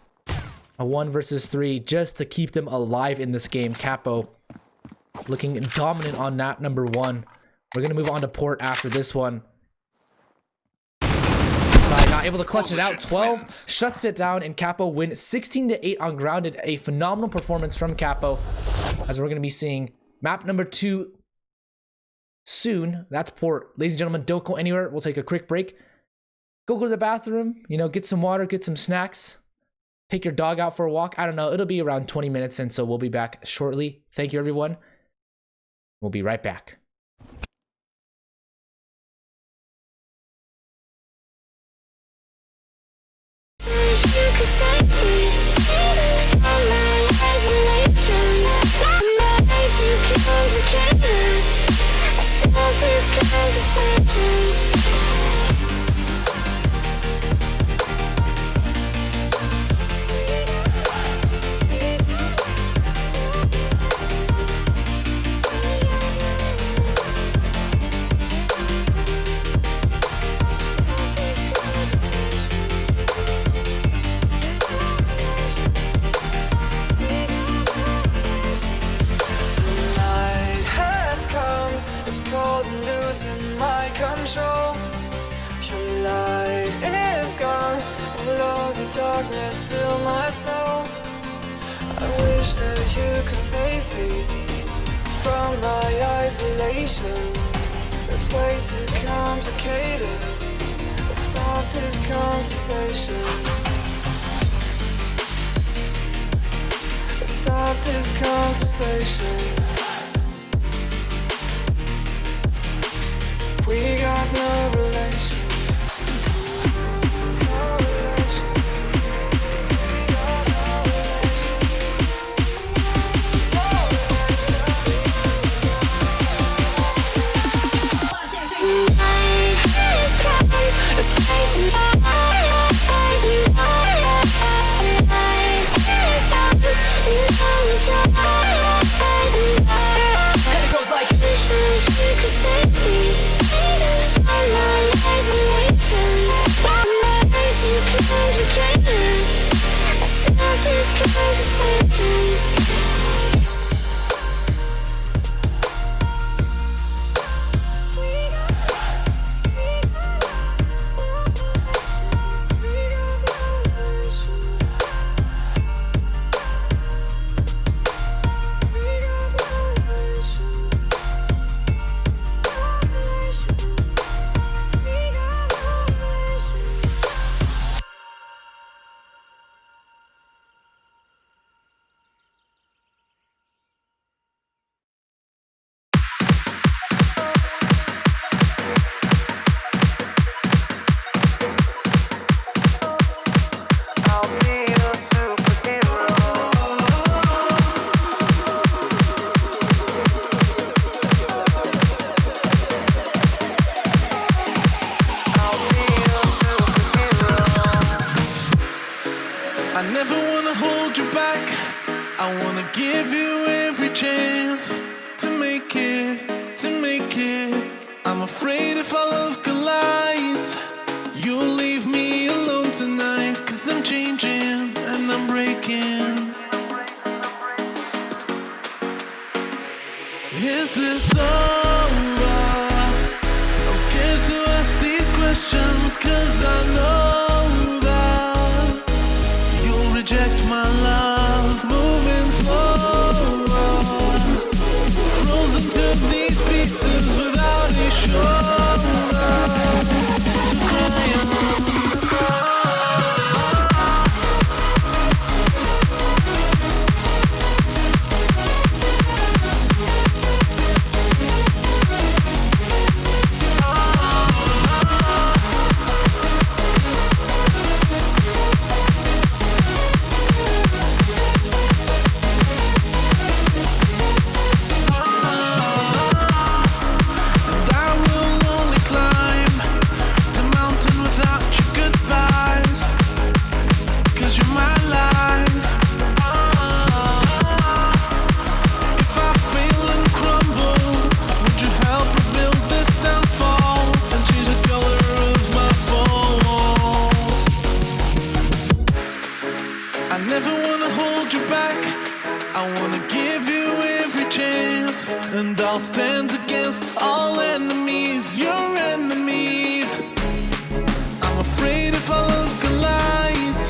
a 1 versus 3 just to keep them alive in this game. Capo looking dominant on map number 1. We're going to move on to port after this one. Sai not able to clutch it out. 12 shuts it down, and Capo win 16-8 on grounded. A phenomenal performance from Capo, as we're going to be seeing map number 2 soon. That's port. Ladies and gentlemen, don't go anywhere. We'll take a quick break. Go to the bathroom, you know, get some water, get some snacks. Take your dog out for a walk. I don't know. It'll be around 20 minutes, and so we'll be back shortly. Thank you, everyone. We'll be right back. Darkness fill my soul. I wish that you could save me from my isolation. It's way too complicated. Let's stop this conversation. Let's stop this conversation. We got no relation. I never wanna hold you back. I wanna give you every chance to make it, to make it. I'm afraid if our love collides, you'll leave me alone tonight. 'Cause I'm changing and I'm breaking. Is this over? I'm scared to ask these questions, 'cause I know that you'll reject my love. Moving slower, frozen to these pieces without a shoulder to cry on. never wanna hold you back. I wanna give you every chance, and I'll stand against all enemies, your enemies. I'm afraid if our love collides,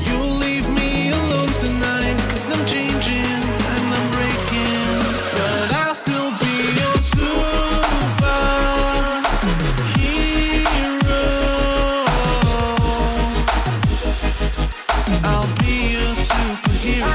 you'll leave me alone tonight. 'Cause I'm changing and I'm breaking, but I'll still be your superhero. I'll be a superhero.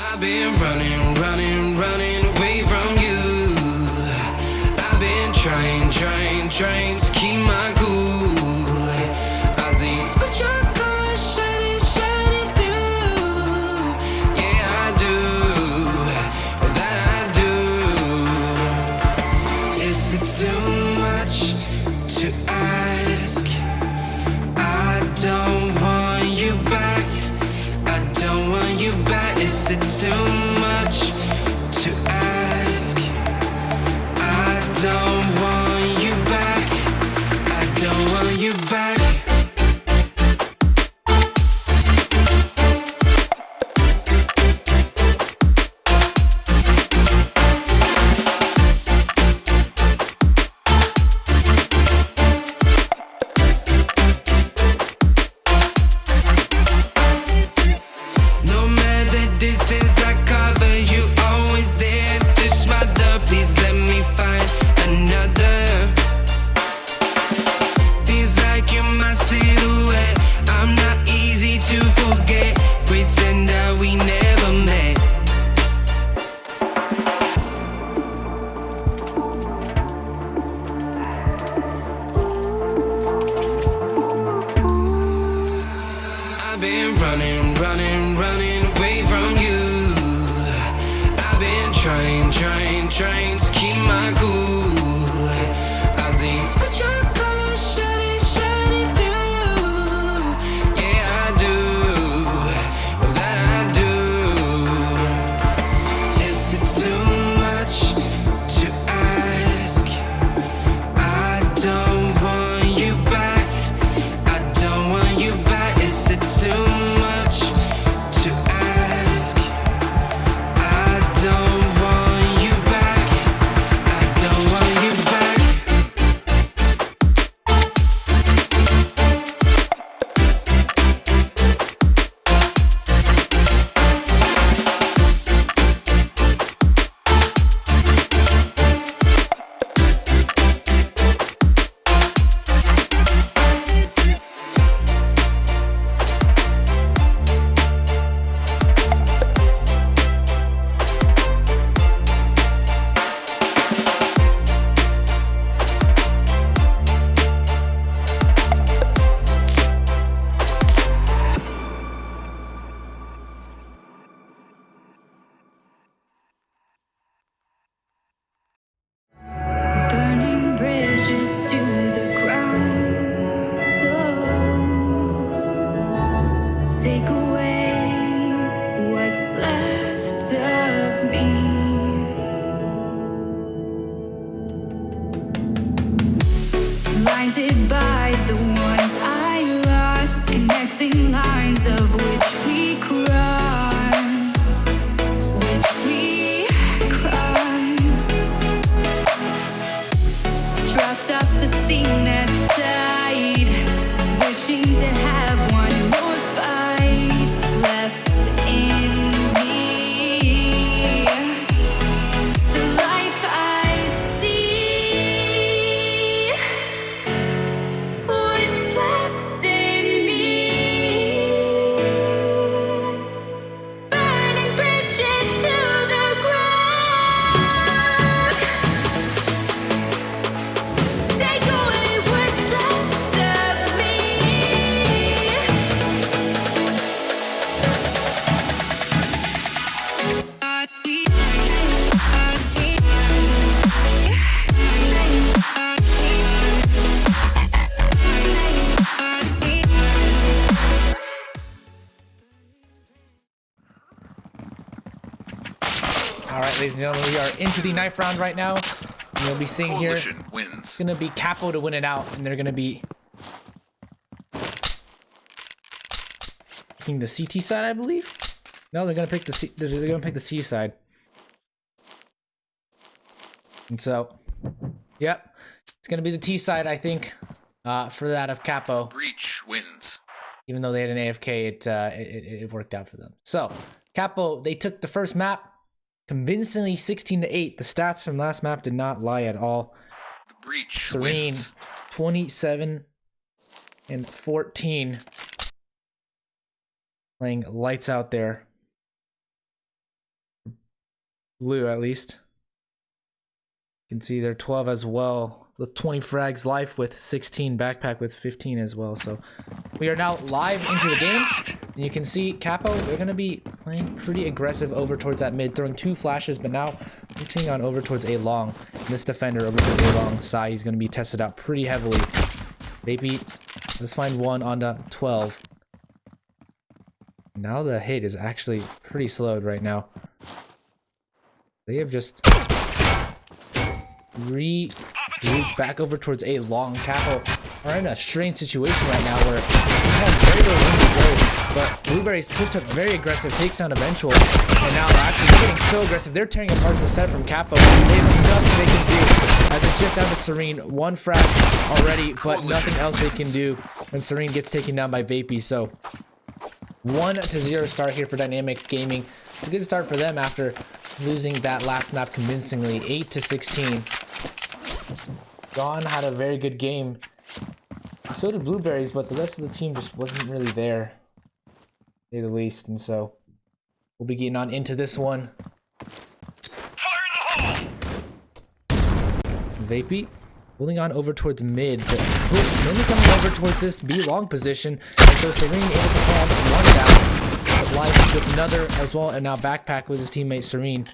I've been running, running, running away from you. I've been trying, trying, trying to keep my cool. I see what your colors shining, shining through. Yeah, I do, that I do. Is it too much to ask? I don't want you back. I don't want you back. Is it too much to ask? I don't want you back. I don't want you back. No matter distance I cover, you always there to smother. Please let me find another. Feels like you're my silhouette. I'm not easy to forget. Pretend that we never met. I've been running, running, running away from you. I've been trying, trying, trying to keep my cool. ladies and gentlemen, we are into the knife round right now. And you'll be seeing here, it's wins. gonna be Capo to win it out, and they're gonna be picking the CT side, I believe. No, they're gonna pick the they're gonna pick the C side. And so, yep, it's gonna be the T side, I think, for that of Capo. Breach wins. Even though they had an AFK, it worked out for them. So, Capo, they took the first map convincingly 16-8. The stats from last map did not lie at all. The breach Serene, wins. 27 and 14. Playing lights out there. Blue, at least. You can see they're 12 as well. With 20 frags, life with 16, backpack with 15 as well. So we are now live into the game. And you can see Capo, they're going to be playing pretty aggressive over towards that mid, throwing 2 flashes, but now rotating on over towards A long. And this defender over towards A long, Sai, he's going to be tested out pretty heavily. Baby, let's find one on the 12. Now the hit is actually pretty slowed right now. They have just regrouped back over towards A long. Capo are in a strange situation right now where they have very little room to go, but Blueberries pushed up very aggressive, takes down eventual, and now they're actually getting so aggressive. They're tearing apart the set from Capo. They have nothing they can do, as it's just down to Serene. 1 frag already, but nothing else they can do when Serene gets taken down by Vapey. So 1-0 start here for Dynamic Gaming. It's a good start for them after losing that last map convincingly, 8-16. Dawn had a very good game. So did Blueberries, but the rest of the team just wasn't really there, to say the least. And so we'll be getting on into this one. Vapey holding on over towards mid, but push mainly coming over towards this B long position. And so Serene able to farm 1 down. But Life gets another as well, and now backpack with his teammate Serene.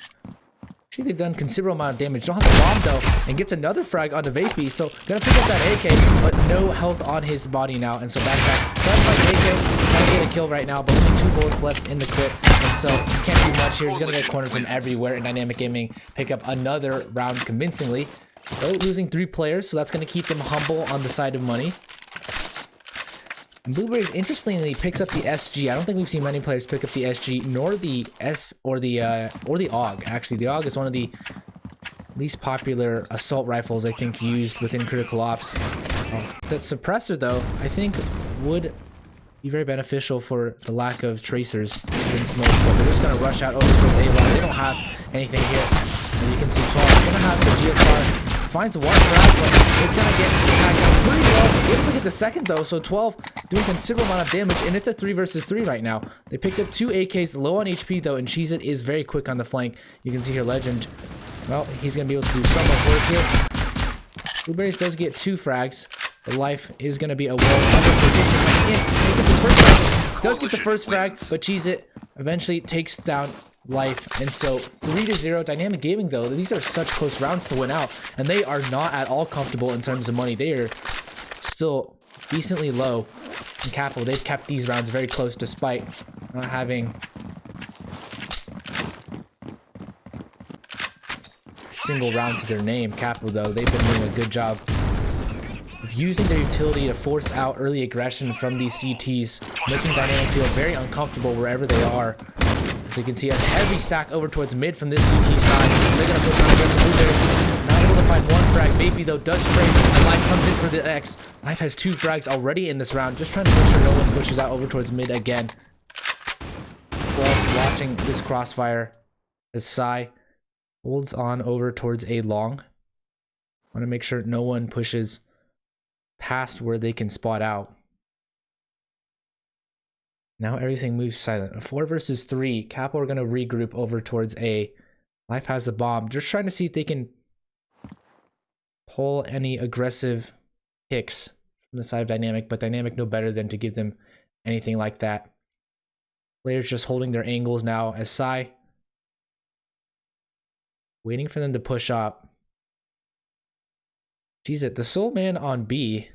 Actually, they've done considerable amount of damage. Don't have the bomb though, and gets another frag onto Vapey. So gonna pick up that AK, but no health on his body now. And so backpack trying to fight AK, trying to get a kill right now, but only 2 bullets left in the clip. And so can't do much here. He's gonna get cornered from everywhere. And Dynamic Gaming pick up another round convincingly. Though losing 3 players, so that's gonna keep them humble on the side of money. And Blueberries interestingly picks up the SG. I don't think we've seen many players pick up the SG, nor the S or the AUG. Actually, the AUG is one of the least popular assault rifles I think used within critical ops. The suppressor though, I think would be very beneficial for the lack of tracers in smokes, but they're just gonna rush out over towards A-Long. They don't have anything here. And you can see 12 is gonna have the GSR. Finds 1 frag, but it's gonna get attacked down pretty low. Able to get the second though, so 12 doing considerable amount of damage, and it's a 3 versus 3 right now. They picked up 2 AKs, low on HP though, and Cheez-It is very quick on the flank. You can see here Legend. Well, he's gonna be able to do so much work here. Blueberries does get 2 frags. The Life is gonna be a does get the first frag, but Cheez-It eventually takes down Life. And so 3-0. Dynamic Gaming though, these are such close rounds to win out, and they are not at all comfortable in terms of money. They are still decently low. And Capo, they've kept these rounds very close despite not having a single round to their name. Capo though, they've been doing a good job of using their utility to force out early aggression from these CTs, making Dynamic feel very uncomfortable wherever they are. As you can see, a heavy stack over towards mid from this CT side. They're going to push on against Blueberries. Not able to find 1 frag. Baby, though, does trade. Life comes in for the X. Life has 2 frags already in this round. Just trying to make sure no one pushes out over towards mid again. 12 watching this crossfire as Sai holds on over towards A long. Want to make sure no one pushes past where they can spot out. Now everything moves silent. A 4 versus 3. Capo are going to regroup over towards A. Life has the bomb. Just trying to see if they can pull any aggressive picks from the side of Dynamic, but Dynamic no better than to give them anything like that. Players just holding their angles now as Sai waiting for them to push up. Cheez-It, the Soul Man on B.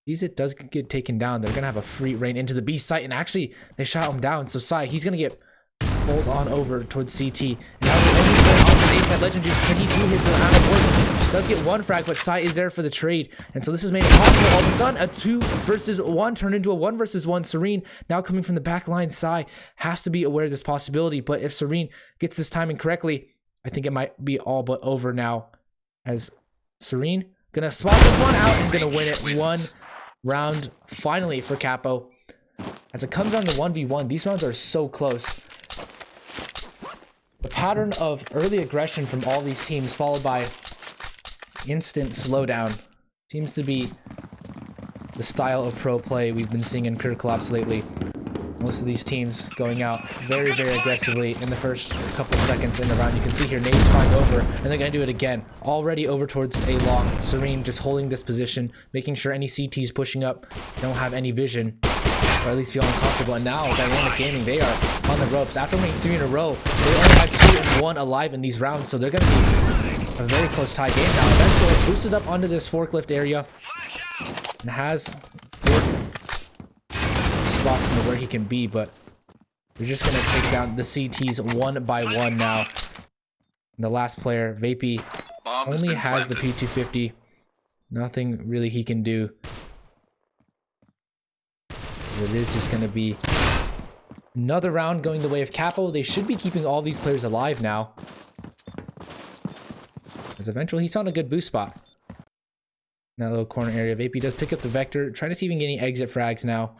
Cheez-It does get taken down. They're gonna have a free reign into the B site, and actually they shot him down. So Sai, he's gonna get pulled on over towards CT. And now the only player on side. Legend Juice, can he do his amount of work? Does get one frag, but Sai is there for the trade. And so this has made it possible. All of a sudden, a 2 versus 1 turned into a 1 versus 1. Serene now coming from the back line. Sai has to be aware of this possibility. But if Serene gets this timing correctly, I think it might be all but over now. As Serene gonna swap this one out and gonna win it 1 round finally for Capo. As it comes down to 1v1, these rounds are so close. The pattern of early aggression from all these teams followed by instant slowdown seems to be the style of pro play we've been seeing in Kerklops lately. Most of these teams going out very, very aggressively in the first couple seconds in the round. You can see here nades flying over, and they're going to do it again. Already over towards A long. Serene just holding this position, making sure any CTs pushing up don't have any vision, or at least feel uncomfortable. And now Dynamic Gaming, they are on the ropes. After winning 3 in a row, they only have 2 and 1 alive in these rounds, so they're going to be a very close tie game now. Eventually boosted up onto this forklift area and has good spots into where he can be, but they're just going to take down the CTs 1 by 1 now. And the last player, Vapey, only has the P250. Nothing really he can do. It is just going to be another round going the way of Capo. They should be keeping all these players alive now, as eventually he's on a good boost spot. In that little corner area, Vapey does pick up the Vector, trying to see if he can get any exit frags now.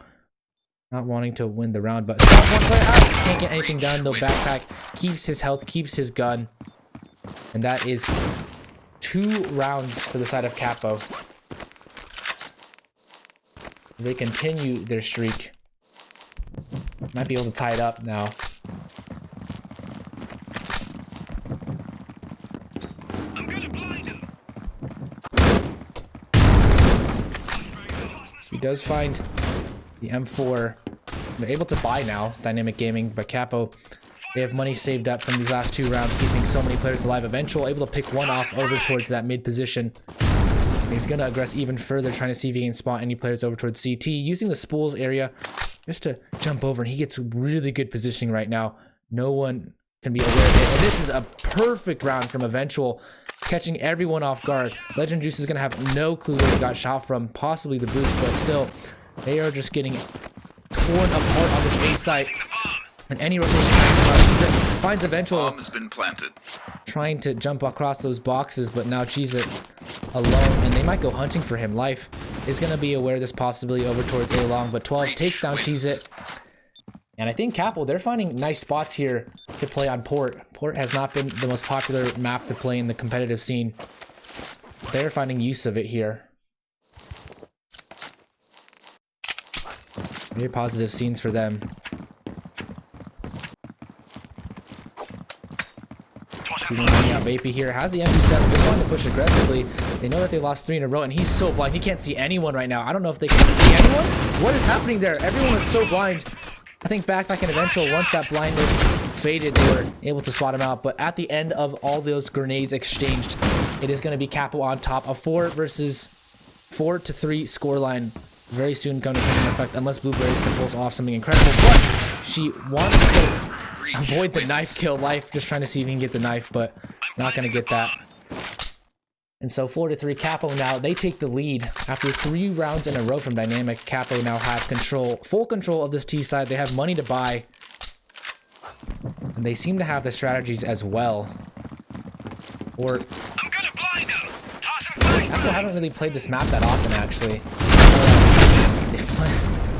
Not wanting to win the round, but stop one player out. Can't get anything done though. Backpack keeps his health, keeps his gun. And that is 2 rounds for the side of Capo. As they continue their streak. Might be able to tie it up now. He does find the M4. They're able to buy now, Dynamic Gaming, but Capo, they have money saved up from these last 2 rounds, keeping so many players alive. Eventual able to pick one off over towards that mid position. He's going to aggress even further, trying to see if he can spot any players over towards CT, using the spools area just to jump over, and he gets really good positioning right now. No one can be aware of it, and this is a perfect round from Eventual, catching everyone off guard. Legend Juice is going to have no clue where he got shot from, possibly the boost, but still, they are just getting torn apart on this A site. And any rotation finds Eventual. Bomb has been planted. Trying to jump across those boxes, but now Cheez It alone, and they might go hunting for him. Life is going to be aware of this possibility over towards A long, but 12 takes down Cheez It. And I think Capo, they're finding nice spots here to play on Port. Port has not been the most popular map to play in the competitive scene. They're finding use of it here. Very positive scenes for them. Vapey here has the MP7, just wanting to push aggressively. They know that they lost 3 in a row, and he's so blind. He can't see anyone right now. I don't know if they can see anyone. What is happening there? Everyone is so blind. I think Backpack and Eventual, once that blindness faded, they were able to spot him out. But at the end of all those grenades exchanged, it is going to be Capo on top. A 4 versus 4 to 3 scoreline very soon going to come into effect, unless Blueberries can pull off something incredible. But she wants to avoid the knife kill. Life just trying to see if he can get the knife, but not going to get that. And so 4 to 3 Capo now, they take the lead after 3 rounds in a row from Dynamic. Capo now have full control of this T side. They have money to buy, and they seem to have the strategies as well. Or Capo haven't really played this map that often, actually.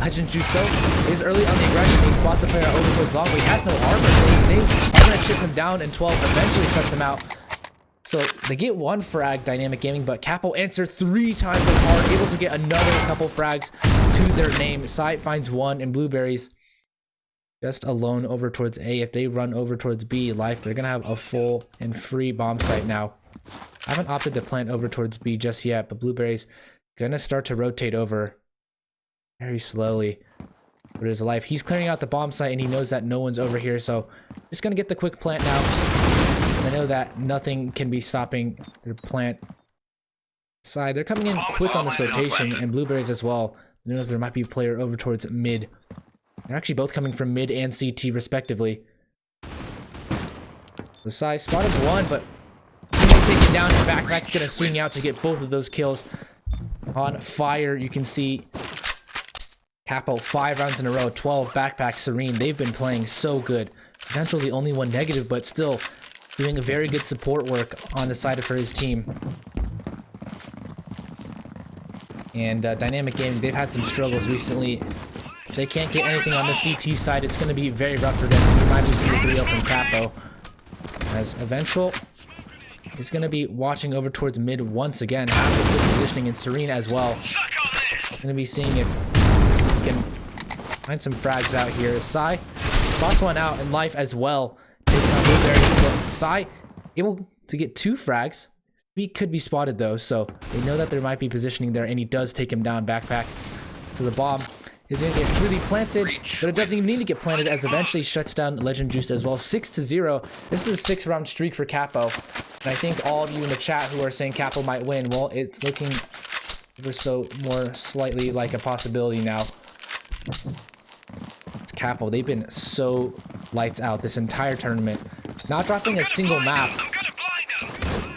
Legend Juice though is early on the aggression. He spots a player over towards long, but he has no armor, so his nades are going to chip him down, and 12 eventually shuts him out. So they get 1 frag, Dynamic Gaming, but Capo answered 3 times as hard, able to get another couple frags to their name. Sai finds 1, and Blueberries just alone over towards A. If they run over towards B, Life, they're going to have a full and free bomb site now. I haven't opted to plant over towards B just yet, but Blueberries going to start to rotate over very slowly. But his Life, he's clearing out the bomb site, and he knows that no one's over here, so just going to get the quick plant now. I know that nothing can be stopping their plant side. They're coming in quick on this rotation, and Blueberries as well. I know there might be a player over towards mid. They're actually both coming from mid and CT respectively. So Sai spotted 1, but down, and Backpack's gonna swing out to get both of those kills. On fire, you can see Capo 5 rounds in a row, 12, Backpack, Serene. They've been playing so good. Eventually the only one negative, but still doing a very good support work on the side for his team. And Dynamic Gaming, they've had some struggles recently. If they can't get anything on the CT side, it's going to be very rough for them. We might be seeing the 3-0 from Capo. As Eventual is going to be watching over towards mid once again. Has this good positioning, and Serene as well. Going to be seeing if he can find some frags out here. Sai spots one out, and Life as well. Takes on Blueberries. Sai able to get 2 frags. He could be spotted though, so they know that there might be positioning there, and he does take him down. Backpack. So the bomb is going to get freely planted, but it doesn't even need to get planted, as eventually shuts down Legend Juice as well. 6-0. This is a 6-round streak for Capo, and I think all of you in the chat who are saying Capo might win, well, it's looking ever so more slightly like a possibility now. It's Capo. They've been so lights out this entire tournament, not dropping a single map.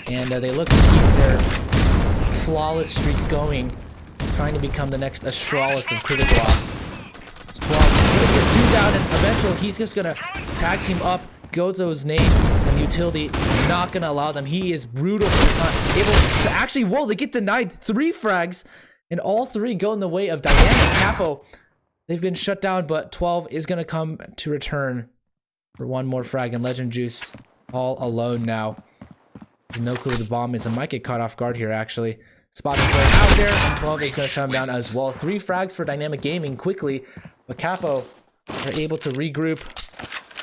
And they look to keep their flawless streak going, trying to become the next Astralis of critical ops. It's 12. He's gonna get 2 down, and eventually he's just gonna tag team up, go those nades, and the utility not gonna allow them. He is brutal for this hunt. Able to actually, whoa, they get denied 3 frags, and all 3 go in the way of Dynamic. Capo, they've been shut down, but 12 is gonna come to return for 1 more frag, and Legend Juice all alone now. There's no clue where the bomb is. I might get caught off guard here, actually. Spots the player out there, and 12 is going to come down as well. 3 frags for Dynamic Gaming quickly, but Capo are able to regroup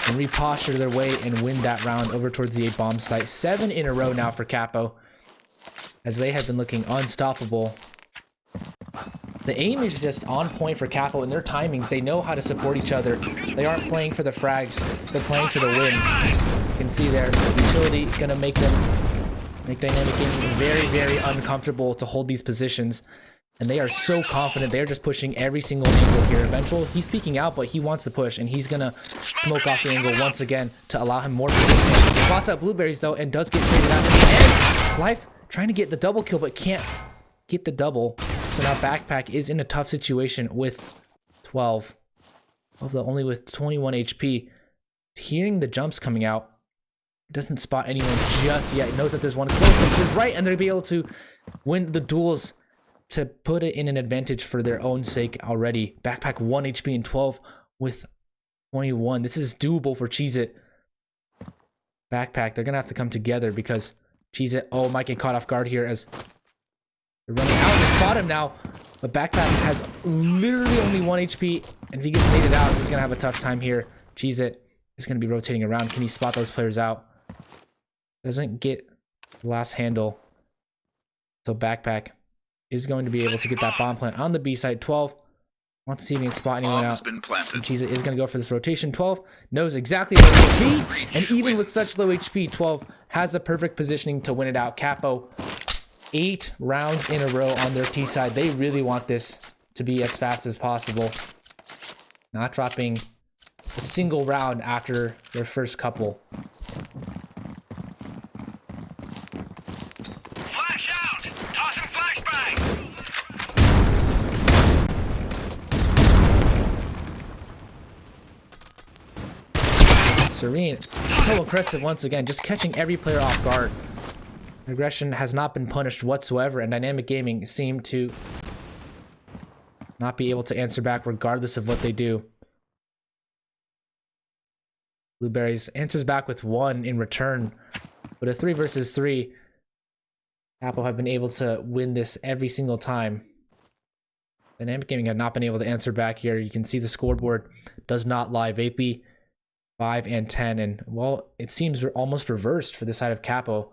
and reposture their way and win that round over towards the 8 bomb site. 7 in a row now for Capo, as they have been looking unstoppable. The aim is just on point for Capo, and their timings, they know how to support each other. They aren't playing for the frags, they're playing for the win. You can see there, utility going to make Dynamic Gaming very, very uncomfortable to hold these positions. And they are so confident. They're just pushing every single angle here. Eventual, he's peeking out, but he wants to push, and he's going to smoke off the angle once again to allow him more positioning. Spots out Blueberries, though, and does get traded out in the end. Life trying to get the double kill, but can't get the double. So now Backpack is in a tough situation with 12. Although only with 21 HP. Hearing the jumps coming out. Doesn't spot anyone just yet. Knows that there's one close to his right, and they'll be able to win the duels to put it in an advantage for their own sake already. Backpack 1 HP and 12 with 21. This is doable for Cheez-It. Backpack, they're going to have to come together because Cheez-It, oh, might get caught off guard here as they're running out to spot him now. But Backpack has literally only 1 HP, and if he gets faded out, he's going to have a tough time here. Cheez-It is going to be rotating around. Can he spot those players out? Doesn't get the last handle. So Backpack is going to be able to get that bomb plant on the B side. 12 wants to see if he can spot anyone out. Cheez-It is going to go for this rotation. 12 knows exactly where it will be. And even with such low HP, 12 has the perfect positioning to win it out. Capo, 8 rounds in a row on their T side. They really want this to be as fast as possible. Not dropping a single round after their first couple. Serene, so aggressive once again, just catching every player off guard. Aggression has not been punished whatsoever, and Dynamic Gaming seem to not be able to answer back regardless of what they do. Blueberries answers back with 1 in return, but a 3 versus 3. Capo have been able to win this every single time. Dynamic Gaming have not been able to answer back here. You can see the scoreboard does not lie. Vapey 5 and 10, and well, it seems almost reversed for the side of Capo.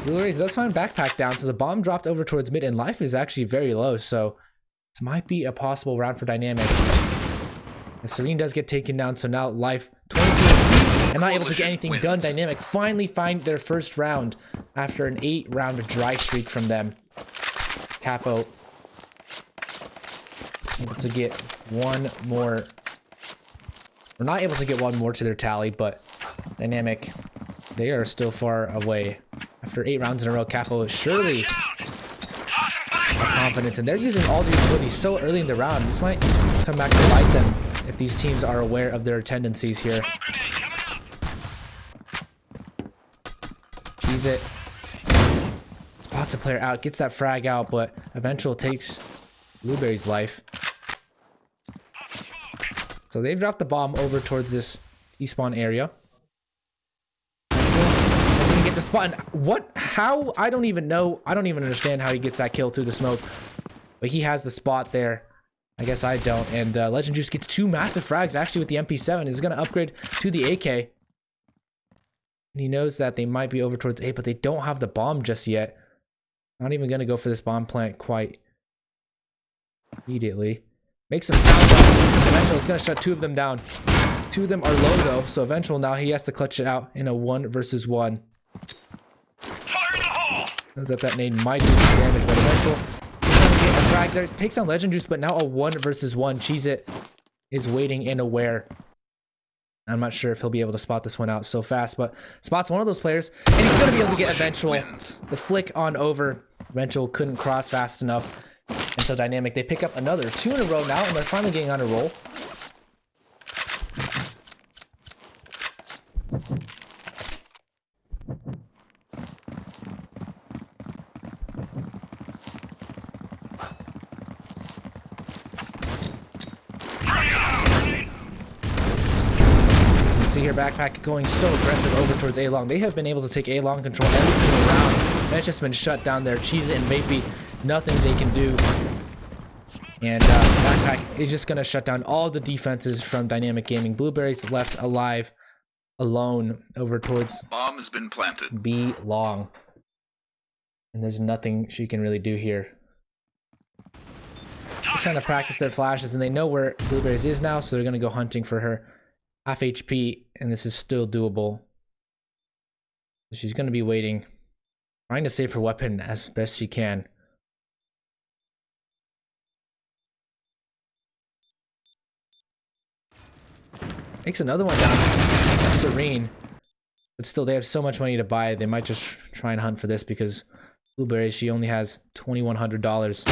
Blueberries does find Backpack down, so the bomb dropped over towards mid, and life is actually very low, so this might be a possible round for Dynamic. And Serene does get taken down, so now life 22 HP and not able to get anything done. Dynamic finally find their first round after an 8-round dry streak from them. Capo able to get 1 more We're not able to get one more to their tally, but Dynamic, they are still far away. After 8 rounds in a row, Capo is surely confidence, and they're using all the utilities so early in the round. This might come back to bite them if these teams are aware of their tendencies here. Cheese it. Spots a player out, gets that frag out, but Eventual takes Blueberry's life. So they've dropped the bomb over towards this T-spawn area. He's gonna get the spot. And what? How? I don't even know. I don't even understand how he gets that kill through the smoke. But he has the spot there. I guess I don't. And Legend Juice gets 2 massive frags actually with the MP7. He's gonna upgrade to the AK. And he knows that they might be over towards A, but they don't have the bomb just yet. Not even gonna go for this bomb plant quite immediately. Make some sound out. Eventual is gonna shut 2 of them down. 2 of them are low though, so Eventual now he has to clutch it out in a 1 versus 1. Knows that nade might do some damage, but Eventual is gonna get a frag there. Takes on Legend Juice, but now a 1 versus 1. Cheese It is waiting and aware. I'm not sure if he'll be able to spot this one out so fast, but spots one of those players, and he's gonna be able to get Eventual. The flick on over. Eventual couldn't cross fast enough. And so Dynamic, they pick up another 2 in a row now, and they're finally getting on a roll. See here, Backpack going so aggressive over towards A-Long. They have been able to take A-Long control every single round. And it's just been shut down there. Cheese It and Vapey, nothing they can do. And Backpack is just going to shut down all the defenses from Dynamic Gaming. Blueberry's left alive, alone, over towards Bomb has been planted. B-Long. And there's nothing she can really do here. They're trying to practice their flashes, and they know where Blueberry's is now, so they're going to go hunting for her. Half HP, and this is still doable. She's going to be waiting, trying to save her weapon as best she can. Makes another one down. That's Serene. But still, they have so much money to buy, they might just try and hunt for this because Blueberry, she only has $2,100.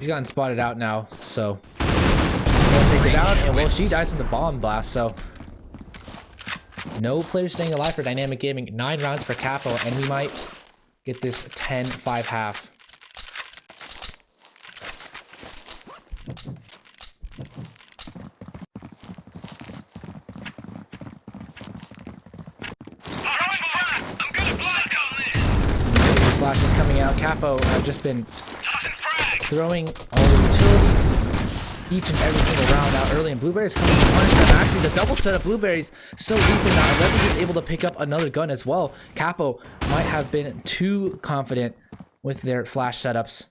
She's gotten spotted out now, so gonna take it out, and well, she dies from the bomb blast, so no player staying alive for Dynamic Gaming. 9 rounds for Capo, and we might get this 10-5 half. These flashes coming out. Capo have just been throwing all the utility each and every single round out early, and Blueberry's coming to punish them. Actually, the double set of Blueberry's so weak now. Legend is able to pick up another gun as well. Capo might have been too confident with their flash setups.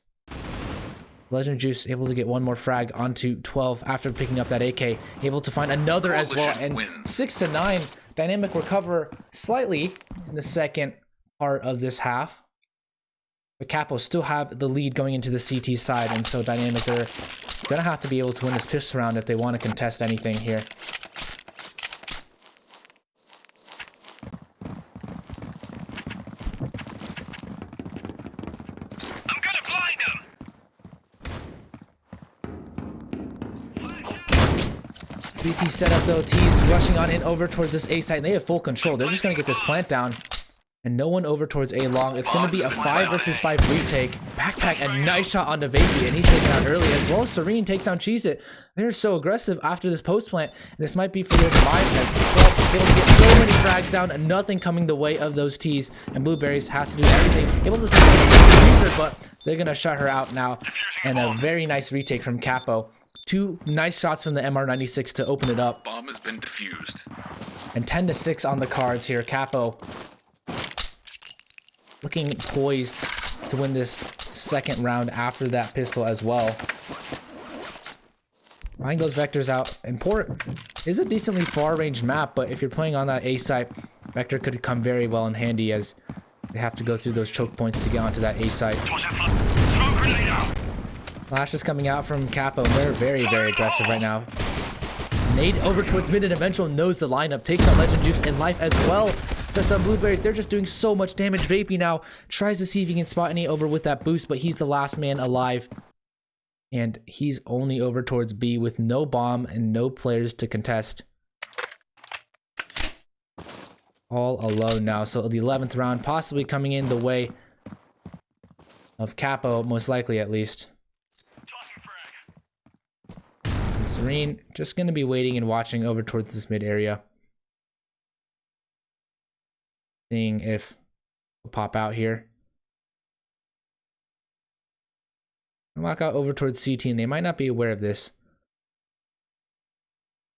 Legend Juice able to get 1 more frag onto 12 after picking up that AK. Able to find another as well, and 6-9. Dynamic recover slightly in the second part of this half. But Capo still have the lead going into the CT side, and so Dynamic, they're gonna have to be able to win this pistol round if they want to contest anything here. I'm gonna blind him. CT setup though, T's rushing on in over towards this A site, and they have full control. They're just gonna get this plant down. And no one over towards A-Long. It's going to be a 5 versus 5 retake. Backpack, a nice shot onto Vapey, and he's taken out early as well. Serene takes down Cheese It. They're so aggressive after this post plant. And this might be for their demise as well. Able to get so many frags down, and nothing coming the way of those T's. And Blueberries has to do everything. Able to take out the user, but they're going to shut her out now. And a very nice retake from Capo. 2 nice shots from the MR96 to open it up. Bomb has been defused. And 10-6 on the cards here. Capo looking poised to win this second round after that pistol as well. Buying those vectors out. Important is a decently far-range map, but if you're playing on that A site, vector could come very well in handy as they have to go through those choke points to get onto that A site. Flash is coming out from Capo, and they're very, very aggressive right now. Nade over towards mid and eventual knows the lineup. Takes out Legend Juice and Life as well. Shuts out Blueberries. They're just doing so much damage. Vapey now tries to see if he can spot any over with that boost, but he's the last man alive. And he's only over towards B with no bomb and no players to contest. All alone now. So the 11th round possibly coming in the way of Capo, most likely at least. And Serene just going to be waiting and watching over towards this mid area. Seeing if we'll pop out here. Walk out over towards C team. They might not be aware of this.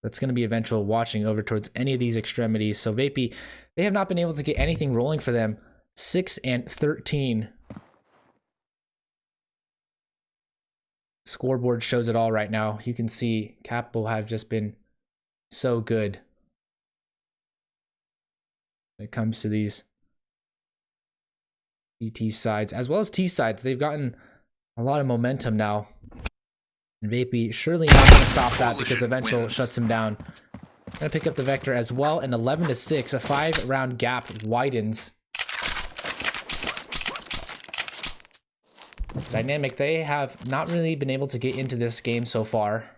That's going to be eventual watching over towards any of these extremities. So Vapey, they have not been able to get anything rolling for them. 6 and 13. Scoreboard shows it all right now. You can see Capo have just been so good when it comes to these CT sides as well as T sides. They've gotten a lot of momentum now. And Vapey surely not going to stop that because eventual shuts him down. Gonna pick up the Vector as well. And 11-6, a 5-round gap widens. Dynamic, they have not really been able to get into this game so far.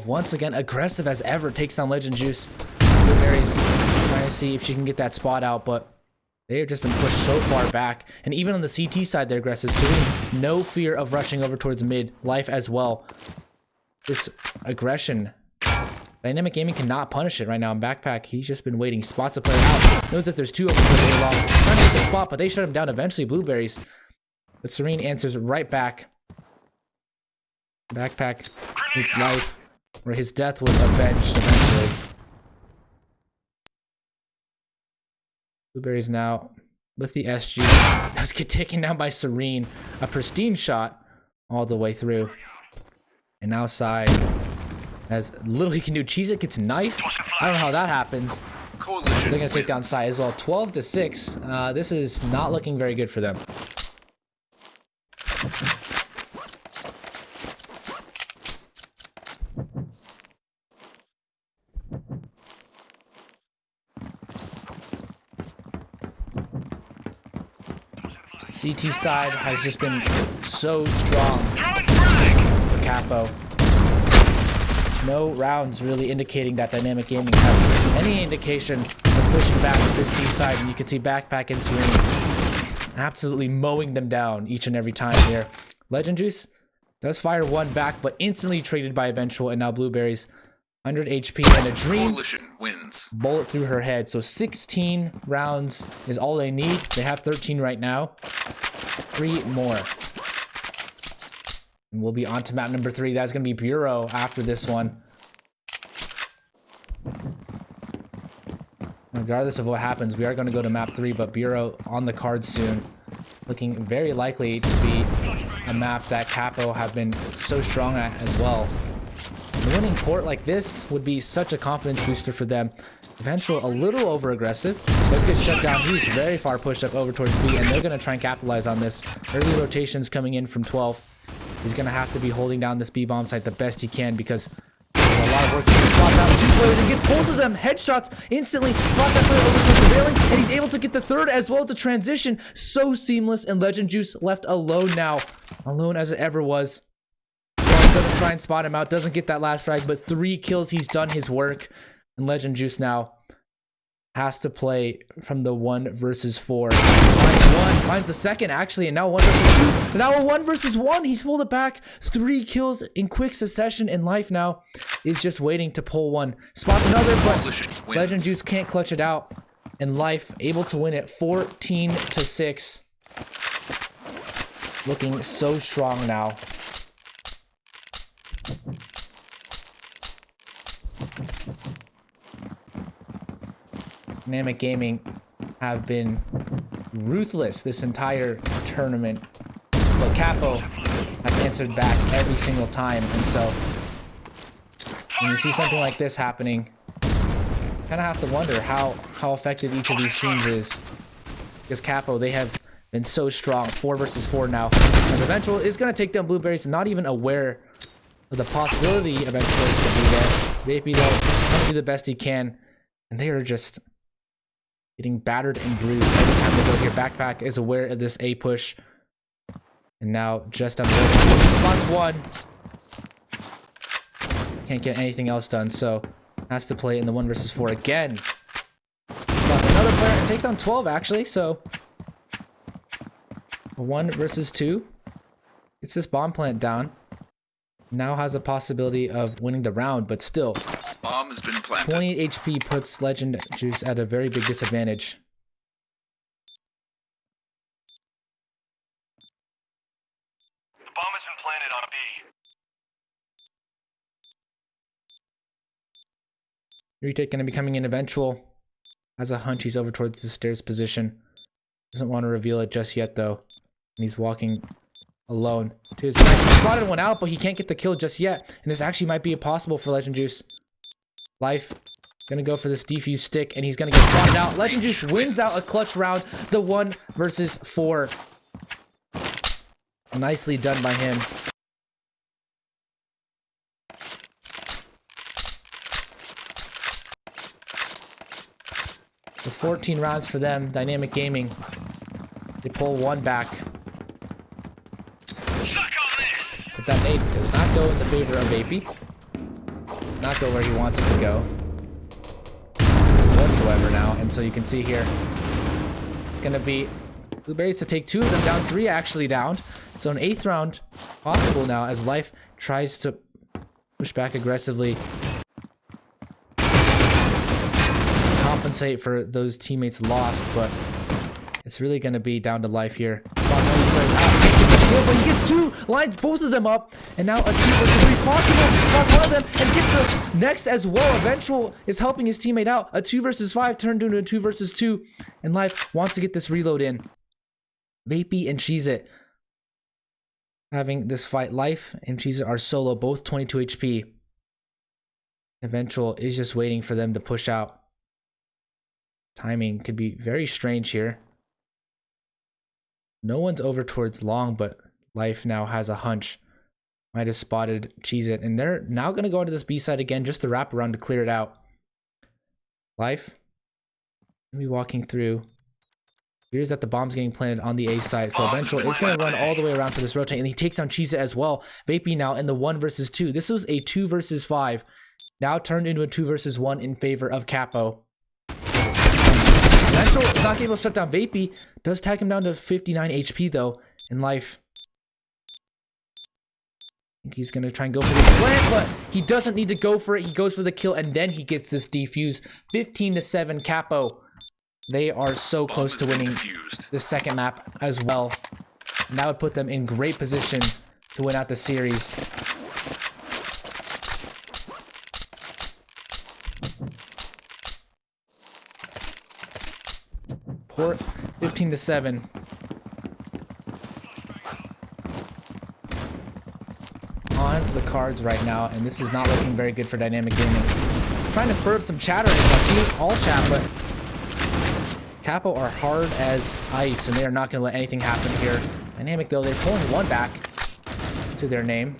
Once again, aggressive as ever, takes down Legend Juice. Blueberries trying to see if she can get that spot out, but they have just been pushed so far back. And even on the CT side, they're aggressive. Serene, no fear of rushing over towards mid. Life as well. This aggression, Dynamic Gaming cannot punish it right now. In Backpack, he's just been waiting. Spots a player out. Knows that there's 2 open for very long. Trying to get the spot, but they shut him down eventually. Blueberries. But Serene answers right back. Backpack needs Life, where his death was avenged eventually. Blueberries now with the SG. Does get taken down by Serene. A pristine shot all the way through. And now Side has little he can do. Cheez-It gets knifed. I don't know how that happens. They're going to take down Sai as well. 12-6. This is not looking very good for them. CT side has just been so strong for Capo. No rounds really indicating that Dynamic Gaming has any indication of pushing back with this T side, and you can see Backpack and Serene absolutely mowing them down each and every time here. Legend Juice does fire one back, but instantly traded by Eventual, and now Blueberries 100 HP and a dream wins. Bullet through her head. So 16 rounds is all they need. They have 13 right now. 3 more. And we'll be on to map number 3. That's going to be Bureau after this one. Regardless of what happens, we are going to go to map 3, but Bureau on the card soon. Looking very likely to be a map that Capo have been so strong at as well. A winning port like this would be such a confidence booster for them. Eventual a little over aggressive. Let's get shut down. He's very far pushed up over towards B, and they're going to try and capitalize on this. Early rotations coming in from 12. He's going to have to be holding down this B bomb site the best he can because there's a lot of work to do. Spots out 2 players and gets both of them. Headshots instantly. Spots that player over towards the railing, and he's able to get the third as well to transition. So seamless, and Legend Juice left alone now. Alone as it ever was. Doesn't try and spot him out, doesn't get that last frag, but 3 kills, he's done his work. And Legend Juice now has to play from the 1 versus 4. Finds one, finds the second actually, and now 1 versus 2. Now a 1 versus 1, he's pulled it back. 3 kills in quick succession, and Life now is just waiting to pull one. Spots another, but Legend Juice can't clutch it out. And Life able to win it 14-6. Looking so strong now. Dynamic Gaming have been ruthless this entire tournament, but Capo have answered back every single time, and so when you see something like this happening, kind of have to wonder how effective each of these teams is. Because Capo, they have been so strong. 4 versus 4 now. And Eventual is going to take down Blueberries, not even aware of the possibility of Eventual to do that. Vapey, though, going to do the best he can. And they are just getting battered and bruised every time they go here. Backpack is aware of this A push. And now just on the road. Spots 1. Can't get anything else done, so has to play in the 1 versus 4 again. Spots another player and takes on 12 actually, so a 1 versus 2. Gets this bomb plant down. Now has a possibility of winning the round, but still. Bomb has been planted. 28 HP puts Legend Juice at a very big disadvantage. The bomb has been planted on B. Retake going to be coming in Eventual. Has a hunch he's over towards the stairs position. Doesn't want to reveal it just yet though. And he's walking alone to his right. He spotted one out, but he can't get the kill just yet. And this actually might be impossible for Legend Juice. Life gonna go for this defuse stick, and he's gonna get spotted out. Legend Juice wins out a clutch round, the 1 versus 4. Nicely done by him. The 14 rounds for them. Dynamic Gaming. They pull 1 back. But that nade does not go in the favor of Vapey. Not go where he wants it to go whatsoever now. And so you can see here, it's gonna be Blueberries to take 2 of them down, 3 actually down. So an 8th round possible now as Life tries to push back aggressively, compensate for those teammates lost, but it's really gonna be down to Life here. But he gets 2, lines both of them up, and now a 2 versus 3 is possible. Spots one of them and gets the next as well. Eventual is helping his teammate out. A 2 versus 5 turned into a 2 versus 2, and Life wants to get this reload in. Vapey and Cheez-It having this fight. Life and Cheez-It are solo, both 22 HP. Eventual is just waiting for them to push out. Timing could be very strange here. No one's over towards long, but Life now has a hunch. Might have spotted Cheez-It, and they're now going to go into this B side again just to wrap around to clear it out. Life going to be walking through. Here's that the bomb's getting planted on the A side, so Eventual is going to run all the way around for this rotate, and he takes down Cheez-It as well. Vapey now in the 1 versus 2. This was a 2 versus 5, now turned into a 2 versus 1 in favor of Capo. Eventual is not able to shut down Vapey. Does tag him down to 59 HP though in Life. I think he's gonna try and go for this plant, but he doesn't need to go for it. He goes for the kill, and then he gets this defuse. 15-7 Capo. They are so close to winning the second map as well. And that would put them in great position to win out the series. Port 15-7. On the cards right now, and this is not looking very good for Dynamic Gaming. Trying to spur up some chatter in my team, all chat, but Capo are hard as ice, and they are not going to let anything happen here. Dynamic, though, they're pulling 1 back to their name.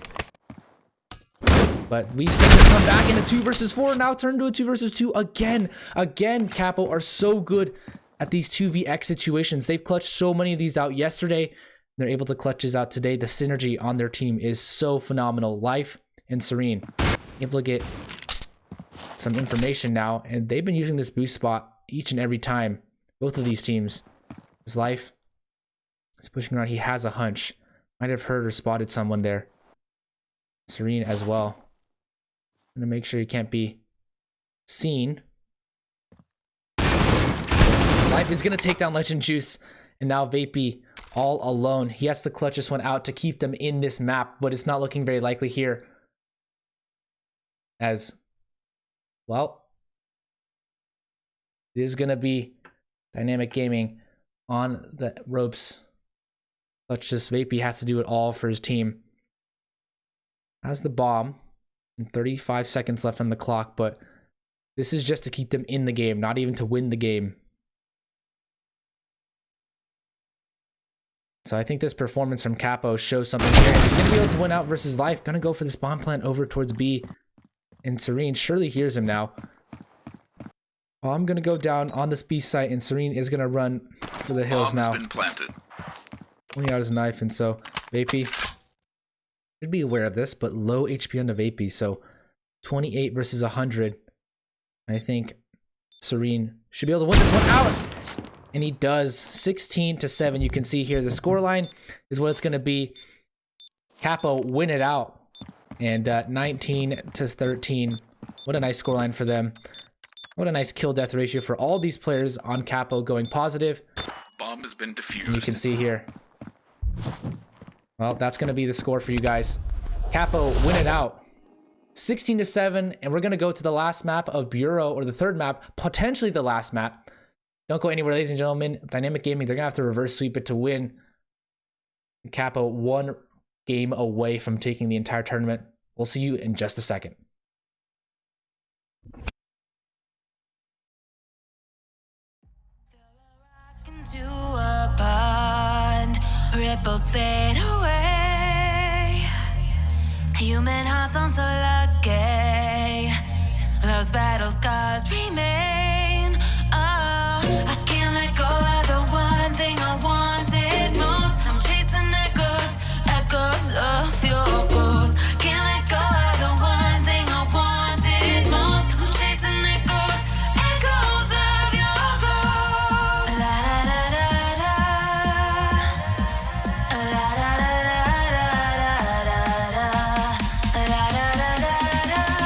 But we've seen this come back in a 2 versus 4, now turned to a 2 versus 2 again. Again, Capo are so good at these 2vx situations. They've clutched so many of these out yesterday. They're able to clutch this out today. The synergy on their team is so phenomenal. Life and Serene able to get some information now, and they've been using this boost spot each and every time. Both of these teams. His Life is pushing around. He has a hunch. Might have heard or spotted someone there. Serene as well. I'm gonna make sure he can't be seen. Life is going to take down Legend Juice, and now Vapey all alone. He has to clutch this one out to keep them in this map, but it's not looking very likely here. As, well, it is going to be Dynamic Gaming on the ropes. Clutch this. Vapey has to do it all for his team. Has the bomb. And 35 seconds left on the clock, but this is just to keep them in the game, not even to win the game. So I think this performance from Capo shows something here. He's going to be able to win out versus life. Going to go for the spawn plant over towards B. And Serene surely hears him now. I'm going to go down on this B site, and Serene is going to run for the hills now. Bomb has been planted. Pulling out his knife, and so Vapey should be aware of this, but low HP on the Vapey. So 28 versus 100. I think Serene should be able to win this one out. And he does. 16-7. You can see here the scoreline is what it's going to be. Capo win it out. And 19-13. What a nice scoreline for them. What a nice kill death ratio for all these players on Capo going positive. Bomb has been defused. And you can see here. Well, that's going to be the score for you guys. Capo win it out. 16-7. And we're going to go to the last map of Bureau, or the third map, potentially the last map. Don't go anywhere, ladies and gentlemen. Dynamic Gaming, they're going to have to reverse sweep it to win. Capo one game away from taking the entire tournament. We'll see you in just a second. Into a pond, ripples fade away. Human hearts aren't so lucky. Those battle scars remain. I can't let go of the one thing I wanted most. I'm chasing echoes of your ghost. Can't let go of the one thing I wanted most. I'm chasing echoes of your ghost. La da da da da, la da da da da da, la da da da da.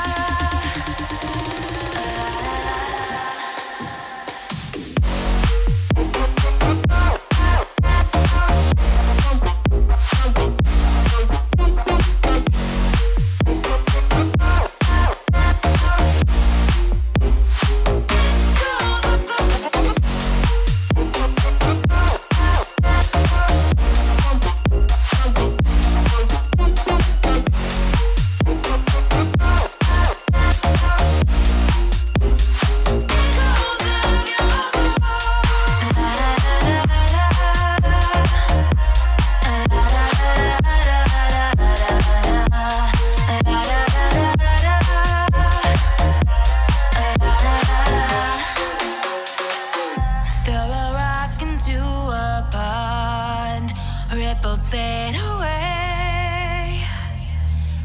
Throw a rock into a pond, ripples fade away.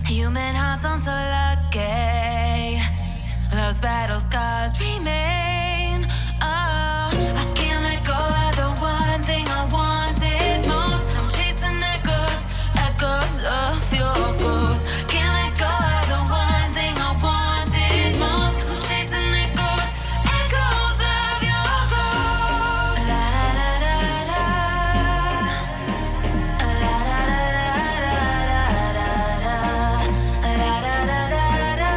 Human hearts aren't so lucky. Those battle scars remain. I can't let go of the one thing I wanted most. I'm chasing echoes of your ghost. Can't let go of the one thing I wanted most. I'm chasing echoes of your ghost. La da da da da, la da da da da, la da da da da.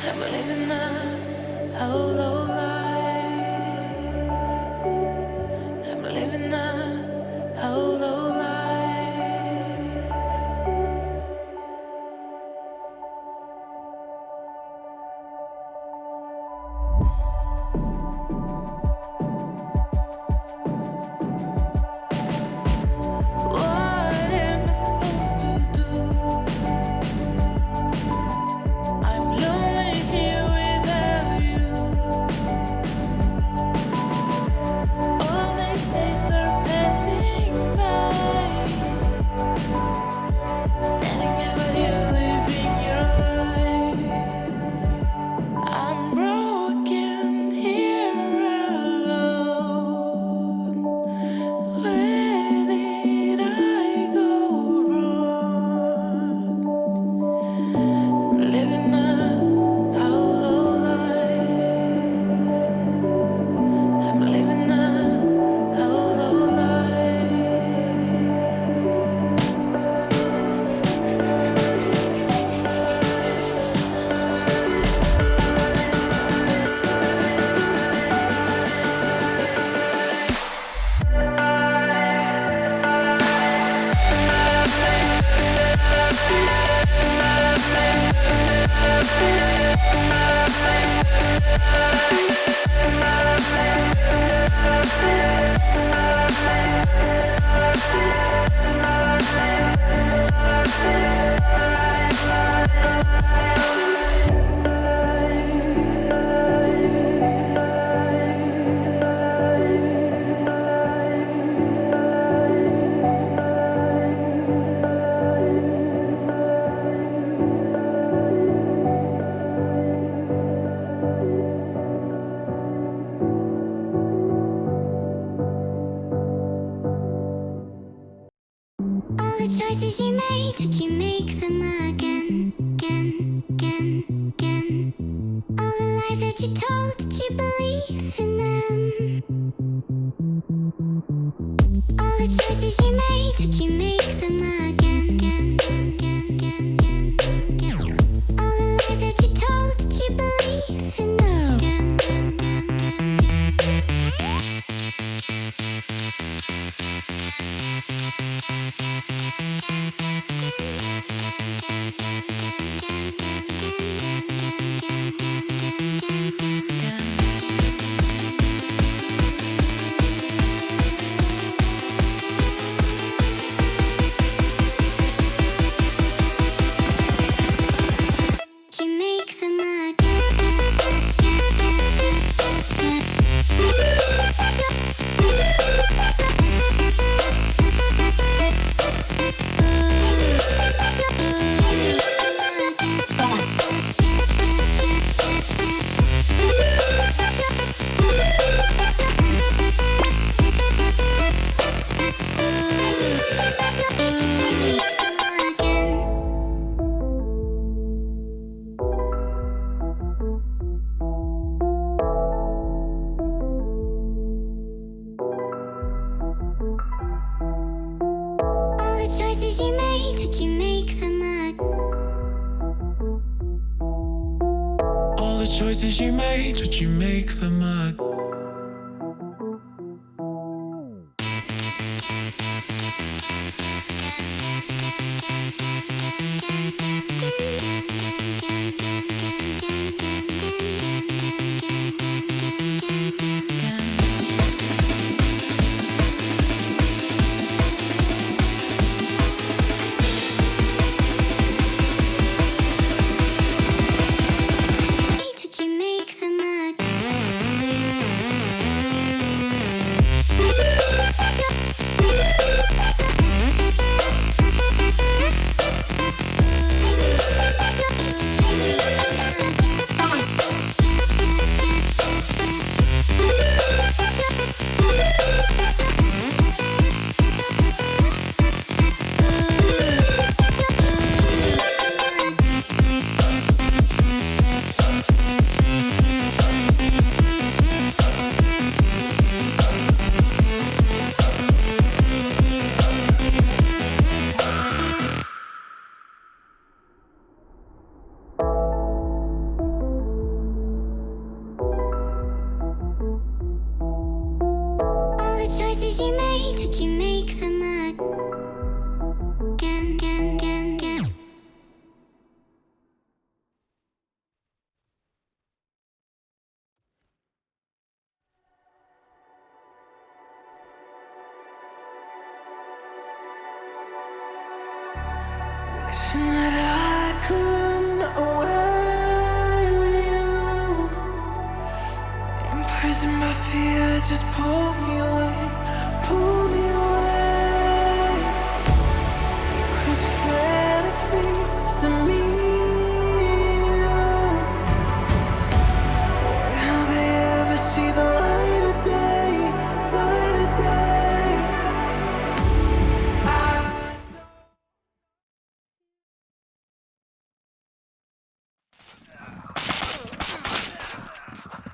I'm living a hollow life. I'm living a hollow life. What am I supposed to do? I'm lonely here without you. All these days are passing by, standing there while you're living your life. I'm broken here alone. Where did I go wrong? Living a hollow life. I'm living a hollow life. All the choices you made, did you make them again, again, again, again? All the lies that you told, did you believe in them? All the choices you made, did you make them again, again, again, again, again, again? All the lies that you told, did you believe in them? Again, again, again, again, Did you make them again? All the choices you made, did you make them again? All the choices you made, did you make them again? Did you make them again? Wishing that I could run away with you. Imprisoned by fear, just pull me away, pull me away. Secret fantasies of me. Will they ever see the light of day, light of day?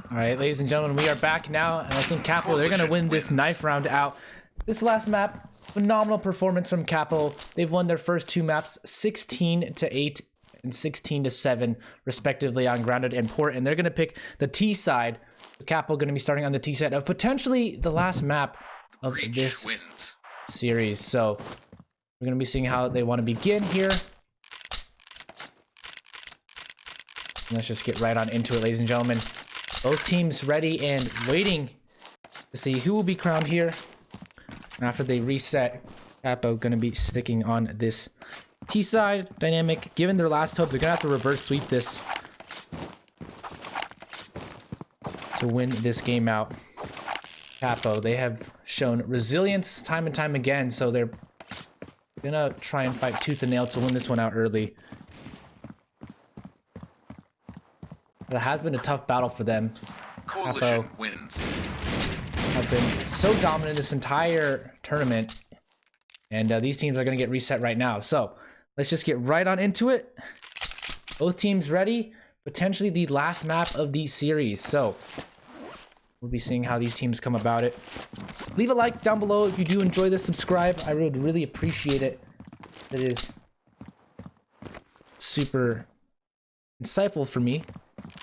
All right, ladies and gentlemen, we are back now, and I think Capo, they're gonna win this knife round out. This last map, phenomenal performance from Capo. They've won their first 2 maps, 16-8 and 16-7, respectively, on grounded and port, and they're gonna pick the T side. Capo gonna be starting on the T side of potentially the last map of this series. So we're gonna be seeing how they want to begin here. Let's just get right on into it, ladies and gentlemen. Both teams ready and waiting to see who will be crowned here. After they reset, Capo gonna be sticking on this T side. Dynamic, given their last hope, they're gonna have to reverse sweep this to win this game out. Capo, they have shown resilience time and time again, so they're gonna try and fight tooth and nail to win this one out early. It has been a tough battle for them. Coalition Capo wins. have been so dominant this entire tournament, and these teams are going to get reset right now. So let's just get right on into it. Both teams ready. Potentially the last map of the series. So we'll be seeing how these teams come about it. Leave a like down below if you do enjoy this. Subscribe. I would really appreciate it. It is super insightful for me.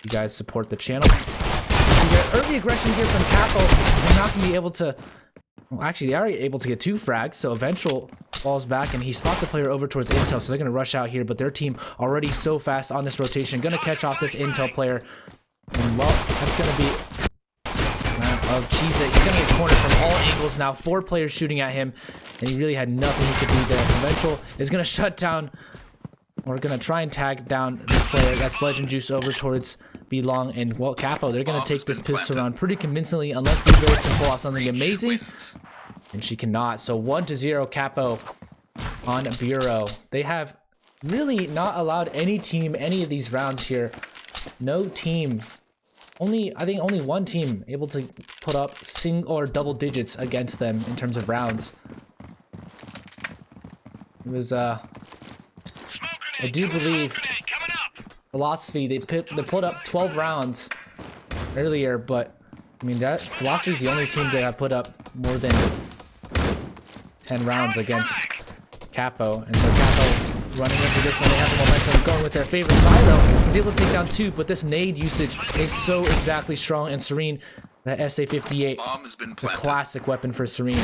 You guys support the channel. So you get early aggression here from Capo. They're not going to be able to... Well, actually, they are able to get 2 frags. So Eventual falls back, and he spots a player over towards Intel. So they're going to rush out here. But their team already so fast on this rotation. Going to catch off this Intel player. And, well, that's going to be... of Cheez-It. He's going to get cornered from all angles now. 4 players shooting at him. And he really had nothing he could do there. Eventual is going to shut down... We're going to try and tag down this player. That's Legend Juice over towards B-Long. And, well, Capo, they're going to take this pistol round pretty convincingly unless Blueberries can pull off something amazing. And she cannot. So 1-0 Capo on Bureau. They have really not allowed any team any of these rounds here. No team. I think only one team able to put up single or double digits against them in terms of rounds. It was, I do believe Philosophy, they put up 12 rounds earlier, but I mean, that Philosophy is the only team that have put up more than 10 rounds against Capo. And so Capo running into this one, they have the momentum going with their favorite side though. He's able to take down 2, but this nade usage is so exactly strong and Serene. That SA-58, the classic weapon for Serene.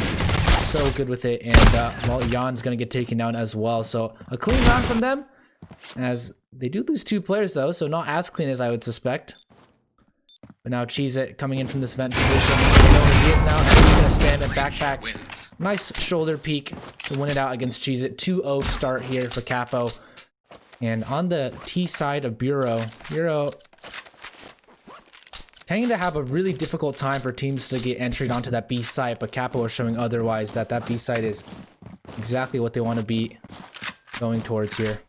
So good with it, and well, Jan's gonna get taken down as well. So a clean round from them, as they do lose 2 players though, so not as clean as I would suspect. But now Cheez-It coming in from this vent position. They know where he is now, and he's gonna spam a backpack. Nice shoulder peek to win it out against Cheez-It. 2-0 start here for Capo. And on the T side of Bureau tending to have a really difficult time for teams to get entry onto that B site, but Capo is showing otherwise, that B site is exactly what they want to be going towards here.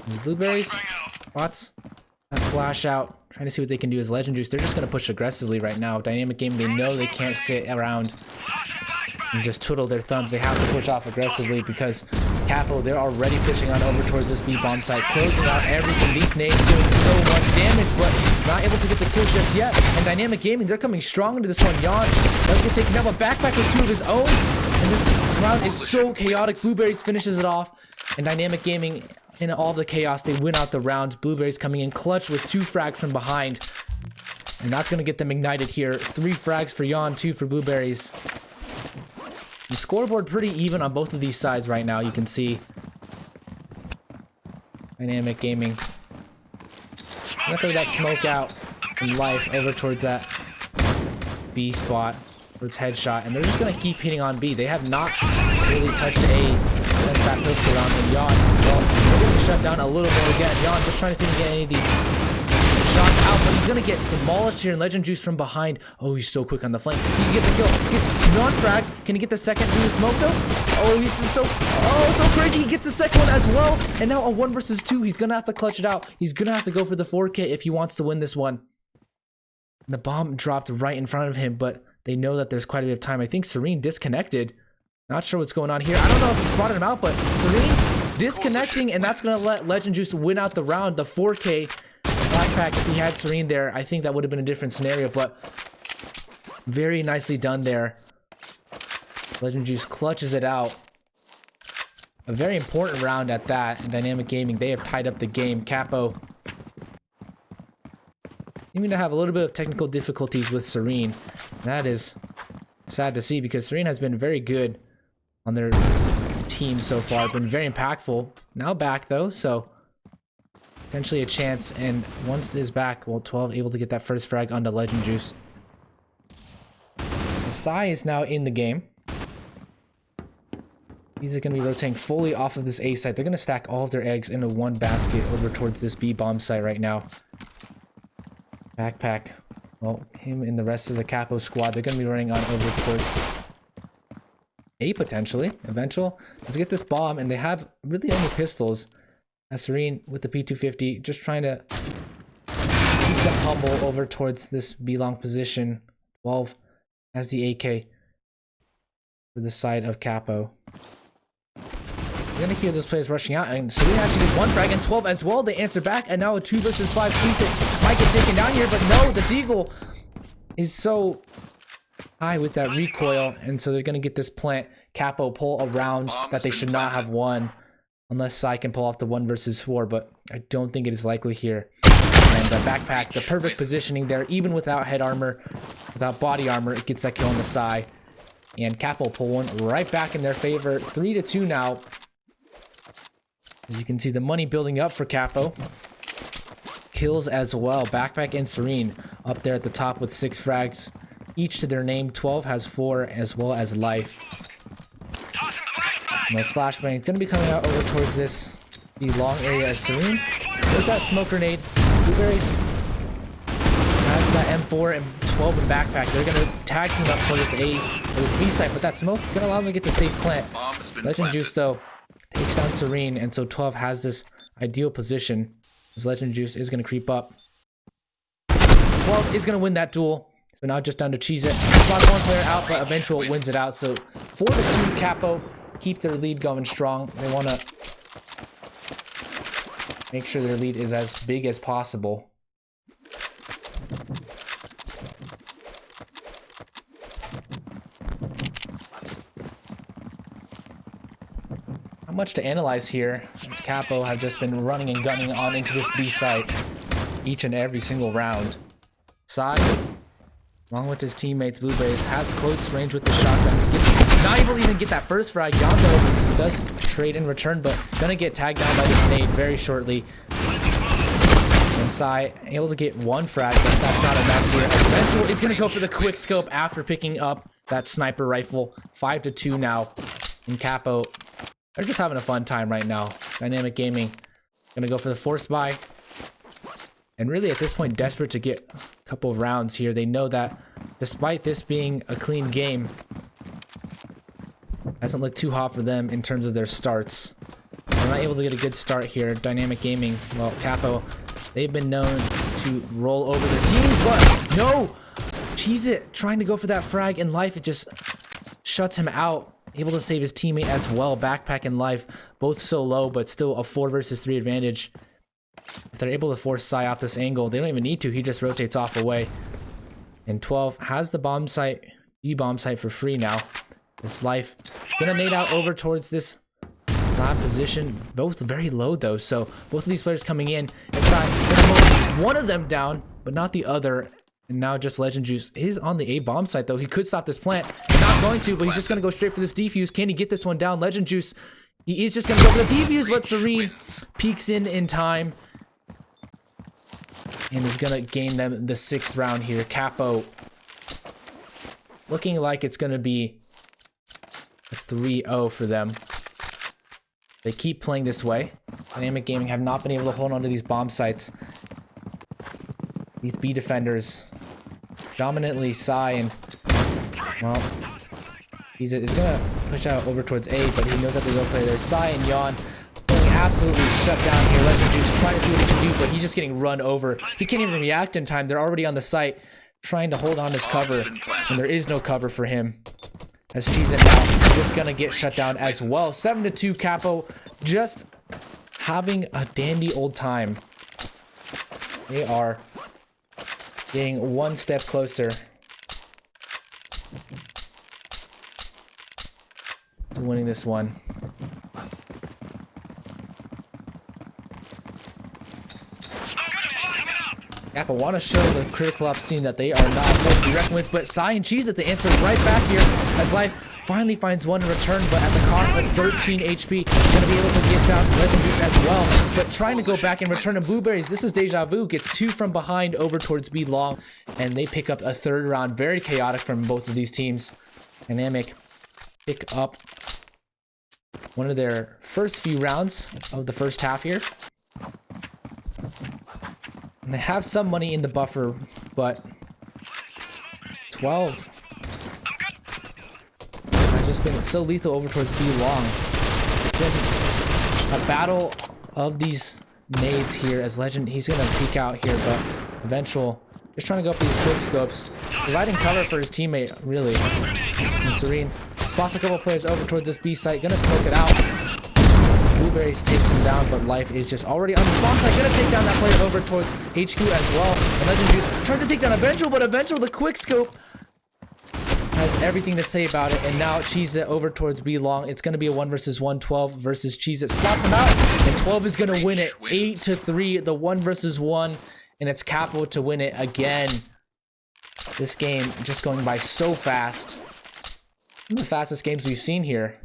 And Blueberries, Bots, that flash out, trying to see what they can do as Legend Juice. They're just going to push aggressively right now. Dynamic Game, they know they can't sit around and just twiddle their thumbs. They have to push off aggressively because Capo, they're already pushing on over towards this B-bomb site, closing out everything. These nades doing so much damage, but not able to get the kill just yet. And Dynamic Gaming, they're coming strong into this one. Jan does get taken down, but backpack with 2 of his own. And this round is so chaotic. Blueberries finishes it off. And Dynamic Gaming, in all the chaos, they win out the round. Blueberries coming in clutch with 2 frags from behind. And that's going to get them ignited here. 3 frags for Jan, 2 for Blueberries. The scoreboard pretty even on both of these sides right now, you can see. Dynamic Gaming. Gonna throw that smoke out in life over towards that B spot, towards headshot, and they're just gonna keep hitting on B. They have not really touched A. Sends that pistol around and Yon. Well, they're getting shut down a little more again. Yon just trying to see if he can get any of these shots out, but he's gonna get demolished here. And Legend Juice from behind. Oh, he's so quick on the flank. He can get the kill. Gets non-frag. Can he get the second through the smoke though? Oh, he's so crazy. He gets the second one as well. And now a 1 versus 2. He's gonna have to clutch it out. He's gonna have to go for the 4K if he wants to win this one. The bomb dropped right in front of him, but they know that there's quite a bit of time. I think Serene disconnected. Not sure what's going on here. I don't know if he spotted him out, but Serene disconnecting, and that's going to let Legend Juice win out the round. The 4K backpack, if he had Serene there, I think that would have been a different scenario, but very nicely done there. Legend Juice clutches it out. A very important round at that. In Dynamic Gaming, they have tied up the game. Capo seeming to have a little bit of technical difficulties with Serene. That is sad to see because Serene has been very good on their team so far, been very impactful. Now back though, so potentially a chance. And once is back, well, 12 able to get that first frag onto Legend Juice. The Sai is now in the game. These are going to be rotating fully off of this A site. They're going to stack all of their eggs into one basket over towards this B bomb site right now. Backpack. Well, him and the rest of the Capo squad, they're going to be running on over towards A potentially. Eventual. Let's get this bomb, and they have really only pistols. Serene with the P250, just trying to keep them humble over towards this B long position. 12 has the AK for the side of Capo. You're gonna hear those players rushing out, and Serene actually gets one frag, and 12 as well. They answer back, and now a 2 versus 5 piece. It might get taken down here, but no, the Deagle is so high with that recoil, and so they're gonna get this plant. Capo pull around that they should not have won, unless Sai can pull off the 1 versus 4, but I don't think it is likely here. And the backpack, the perfect positioning there, even without head armor, without body armor, it gets that kill on the Sai. And Capo pull one right back in their favor. 3-2 now. As you can see, the money building up for Capo. Kills as well. Backpack and Serene up there at the top with 6 frags, each to their name. 12 has 4 as well as life. And those flashbangs going to be coming out over towards this the long area as Serene. There's that smoke grenade. Blueberries has that M4 and 12 in backpack. They're going to tag team up for this A, for this B site, but that smoke is going to allow them to get the safe plant. Legend Juice though takes down Serene, and so 12 has this ideal position as Legend Juice is going to creep up. 12 is going to win that duel. So now just down to cheese it. Lost one player out, but Eventual wins it out. So 4-2 Capo keep their lead going strong. They want to make sure their lead is as big as possible. Not much to analyze here, as Capo have just been running and gunning on into this B site each and every single round. Sai, along with his teammates Blueberries, has close range with the shotgun. Not able to even get that first frag. Yondo does trade in return, but gonna get tagged down by this nade very shortly. And Sai able to get 1 frag, but that's not enough here. Eventual is gonna go for the quick scope after picking up that sniper rifle. 5-2 now. And Capo, they're just having a fun time right now. Dynamic Gaming gonna go for the force buy. And really at this point desperate to get a couple of rounds here. They know that despite this being a clean game, hasn't looked too hot for them in terms of their starts. They're not able to get a good start here. Dynamic Gaming, well, Capo, they've been known to roll over their teams, but no! Cheese it, trying to go for that frag in life, it just shuts him out. Able to save his teammate as well. Backpack and life, both so low, but still a 4 versus 3 advantage. If they're able to force Sai off this angle, they don't even need to. He just rotates off away. And 12 has the bomb site, B-bomb site for free now. This life gonna nade out over towards this lab position. Both very low though, so both of these players coming in. And Sai gonna mow one of them down, but not the other. And now just Legend Juice is on the A bomb site though. He could stop this plant. Not going to, but he's just gonna go straight for this defuse. Can he get this one down? Legend Juice, he is just gonna go for the defuse, but Serene peeks in time. And is gonna gain them the 6th round here. Capo looking like it's gonna be a 3-0 for them. They keep playing this way. Dynamic Gaming have not been able to hold on to these bomb sites. These B defenders. Dominantly Psy and... Well... He's gonna push out over towards A, but he knows that there's no player there. Psy and Yawn being absolutely shut down here. Legend Juice trying to see what he can do, but he's just getting run over. He can't even react in time. They're already on the site, trying to hold on his cover, and there is no cover for him. As Cheese now is gonna get shut down as well. 7-2 Capo, just having a dandy old time. They are getting one step closer to winning this one. Capo want to show the critical ops scene that they are not supposed to be reckoned with, but Psy and Cheese at the answer right back here as Life finally finds one in return, but at the cost of 13 HP. Gonna be able to get down Legend Juice as well, but trying to go back and return to Blueberries. This is Deja Vu, gets 2 from behind over towards B long, and they pick up a third round. Very chaotic from both of these teams. Dynamic pick up one of their first few rounds of the first half here. And they have some money in the buffer, but 12 has just been so lethal over towards B long. It's been a battle of these nades here as Legend. He's gonna peek out here, but eventual just trying to go for these quick scopes, providing cover for his teammate really. And Serene spots a couple players over towards this B site, gonna smoke it out. Blueberries takes him down, but Life is just already on the spawn site, gonna take down that player over towards HQ as well. And Legend Juice tries to take down Eventual, but Eventual, the quick scope, has everything to say about it. And now Cheese It over towards B long. It's gonna be a 1 versus 1. 12 versus Cheese It spots him out, and 12 is gonna win it 8-3. The 1 versus 1, and it's Capo to win it again. This game just going by so fast. One of the fastest games we've seen here.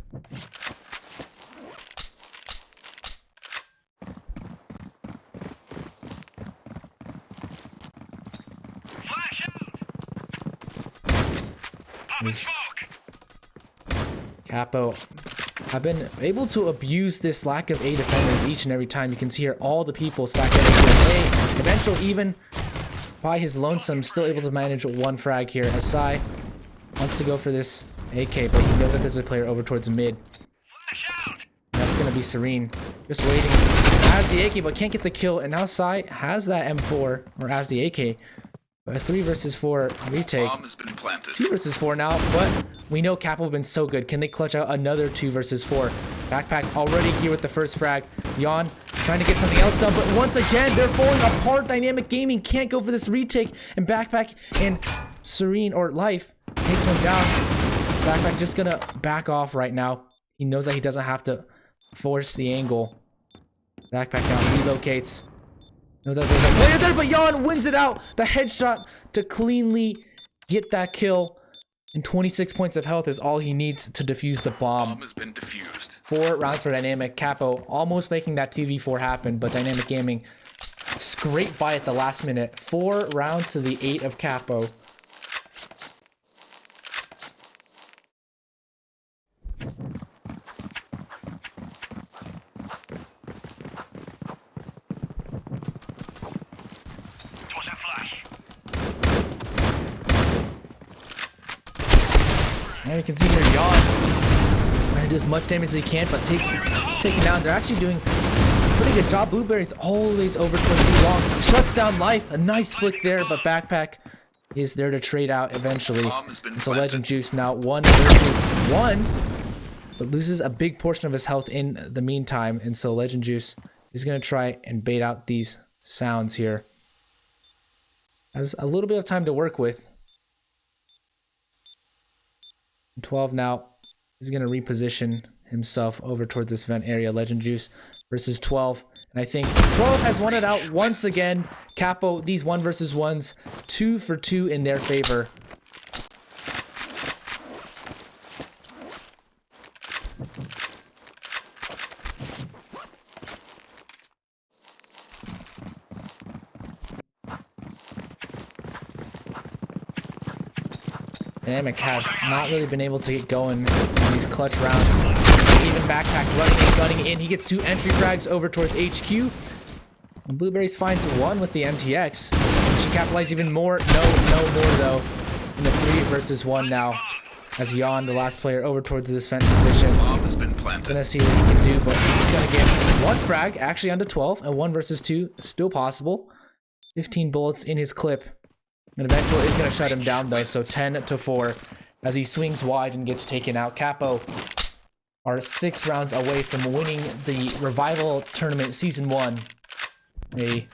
Capo have been able to abuse this lack of A defenders each and every time. You can see here all the people stacked up A. Eventual even by his lonesome still able to manage one frag here. Asai wants to go for this AK, but he knows that there's a player over towards mid. That's gonna be Serene. Just waiting. Has the AK but can't get the kill, and now Sai has that M4, or has the AK. A 3 versus 4 retake. Bomb has been planted. 2 versus 4 now, but we know Capo have been so good. Can they clutch out another 2 versus 4? Backpack already here with the first frag. Yawn trying to get something else done, but once again, they're falling apart. Dynamic Gaming can't go for this retake, and Backpack and Serene, or Life, takes one down. Backpack just gonna back off right now. He knows that he doesn't have to force the angle. Backpack down, relocates. Knows that there's a player there, but Yawn wins it out. The headshot to cleanly get that kill. And 26 points of health is all he needs to defuse the bomb. Bomb has been defused. 4 rounds for Dynamic. Capo almost making that 2v4 happen, but Dynamic Gaming scraped by at the last minute. 4 rounds to the 8 of Capo. Now you can see here Yawn trying to do as much damage as he can, but taken down. They're actually doing a pretty good job. Blueberry's always over towards B long. Shuts down Life. A nice flick there, but Backpack is there to trade out eventually. It's a Legend Juice now 1 versus 1, but loses a big portion of his health in the meantime. And so Legend Juice is going to try and bait out these sounds here. Has a little bit of time to work with. 12 now is going to reposition himself over towards this vent area. Legend Juice versus 12. And I think 12 has won it out once again. Capo, these 1 versus 1s, 2 for 2 in their favor. Dynamic have not really been able to get going in these clutch rounds. Even Backpack running and gunning in. He gets 2 entry frags over towards HQ. And Blueberries finds 1 with the MTX. She capitalizes even more. No more though. In the 3 versus 1 now. As Jan, the last player, over towards this vent position. Bomb has been planted. Gonna see what he can do, but he's gonna get 1 frag, actually under 12, and 1 versus 2, still possible. 15 bullets in his clip. And eventually is gonna shut him down though, so 10-4 as he swings wide and gets taken out. Capo are 6 rounds away from winning the Revival Tournament Season 1. A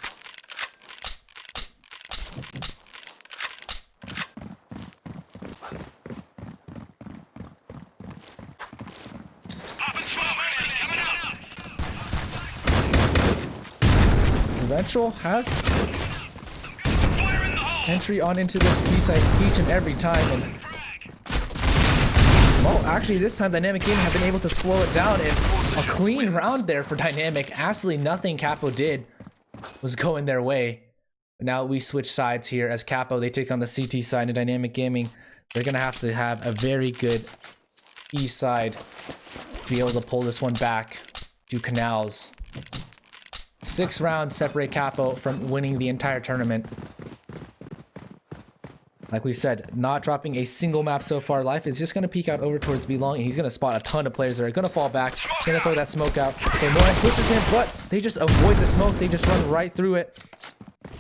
Eventual has entry on into this B site each and every time, and well, actually this time Dynamic Gaming have been able to slow it down, and a clean round there for Dynamic. Absolutely nothing Capo did was going their way. But now we switch sides here as Capo, they take on the CT side, and Dynamic Gaming, they're gonna have to have a very good E side to be able to pull this one back to Canals. 6 rounds separate Capo from winning the entire tournament. Like we said, not dropping a single map so far. Life is just going to peek out over towards B long, and he's going to spot a ton of players that are going to fall back. Going to throw that smoke out. So Noyan pushes in, but they just avoid the smoke. They just run right through it.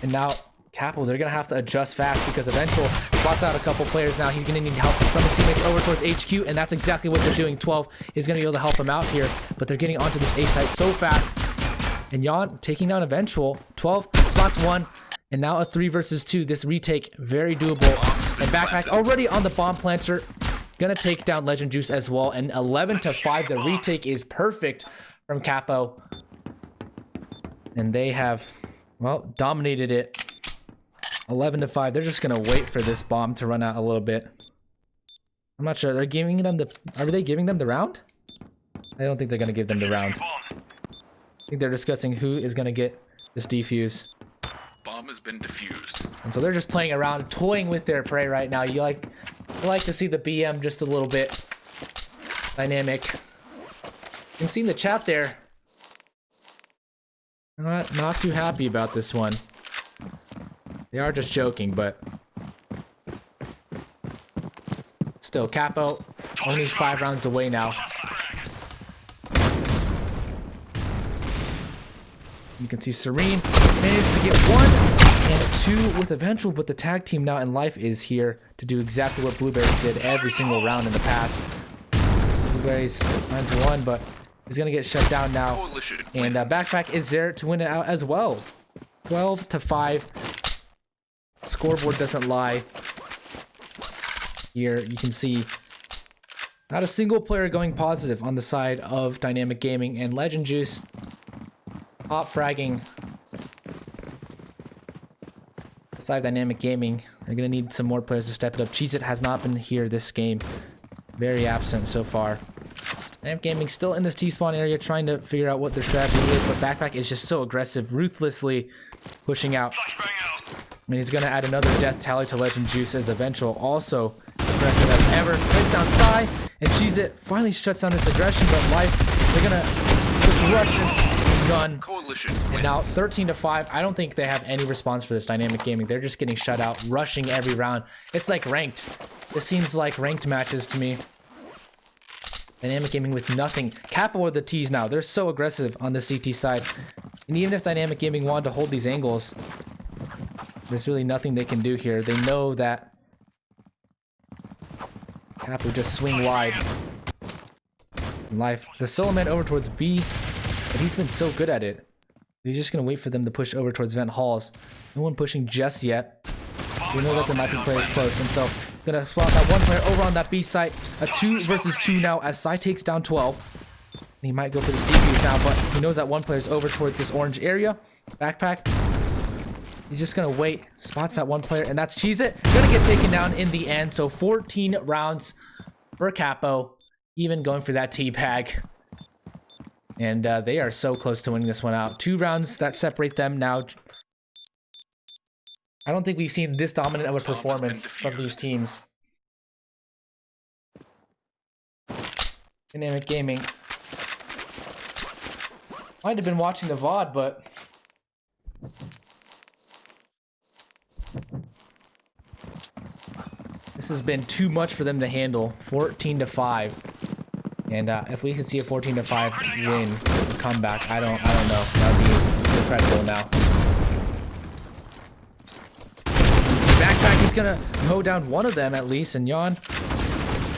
And now Capo, they're going to have to adjust fast because Eventual spots out a couple players now. He's going to need help from his teammates over towards HQ, and that's exactly what they're doing. 12 is going to be able to help him out here, but they're getting onto this A site so fast. And Jan taking down Eventual. 12 spots 1. And now a 3 versus 2. This retake, very doable. And Backpack already on the bomb planter. Gonna take down Legend Juice as well. And 11-5. The retake is perfect from Capo. And they have, well, dominated it. 11-5. They're just gonna wait for this bomb to run out a little bit. I'm not sure. They're giving them the... Are they giving them the round? I don't think they're gonna give them the round. I think they're discussing who is gonna get this defuse. Bomb has been defused. And so they're just playing around, toying with their prey right now. You like to see the BM just a little bit dynamic. You can see in the chat there. Not too happy about this one. They are just joking, but still, Capo only 5 rounds away now. You can see Serene managed to get 1 and 2 with Eventual, but the tag team now in Life is here to do exactly what Blueberries did every single round in the past. Blueberries finds 1, but he's gonna get shut down now. And Backpack is there to win it out as well. 12-5. Scoreboard doesn't lie. Here you can see not a single player going positive on the side of Dynamic Gaming, and Legend Juice top fragging side of Dynamic Gaming. They're gonna need some more players to step it up. Cheez-It has not been here this game. Very absent so far. Dynamic Gaming still in this T-spawn area trying to figure out what their strategy is, but Backpack is just so aggressive, ruthlessly pushing out. And he's gonna add another death tally to Legend Juice as Eventual also aggressive as ever. Takes down Psy, and Cheez-It finally shuts down this aggression, but Life, they're gonna just rush him. Gun. And now 13-5. I don't think they have any response for this Dynamic Gaming. They're just getting shut out, rushing every round. It's like ranked. This seems like ranked matches to me. Dynamic Gaming with nothing. Capo are the T's now. They're so aggressive on the CT side. And even if Dynamic Gaming wanted to hold these angles, there's really nothing they can do here. They know that Capo just swing wide. Life. The solo man over towards B. But he's been so good at it. He's just going to wait for them to push over towards vent halls. No one pushing just yet. We know that there might be players close. And so, going to spot that 1 player over on that B site. A 2 versus 2 now as Psy takes down 12. And he might go for this defuse now, but he knows that 1 player is over towards this orange area. Backpack. He's just going to wait. Spots that 1 player, and that's Cheez-It. Going to get taken down in the end. So 14 rounds for Capo. Even going for that T-Bag. And they are so close to winning this one out. 2 rounds that separate them now. I don't think we've seen this dominant of a performance from these teams. Dynamic Gaming. Might have been watching the VOD, but this has been too much for them to handle. 14-5. And if we could see a 14-5 win, a comeback, I don't know. That would be incredible now. Backpack, he's gonna mow down one of them at least, and Yon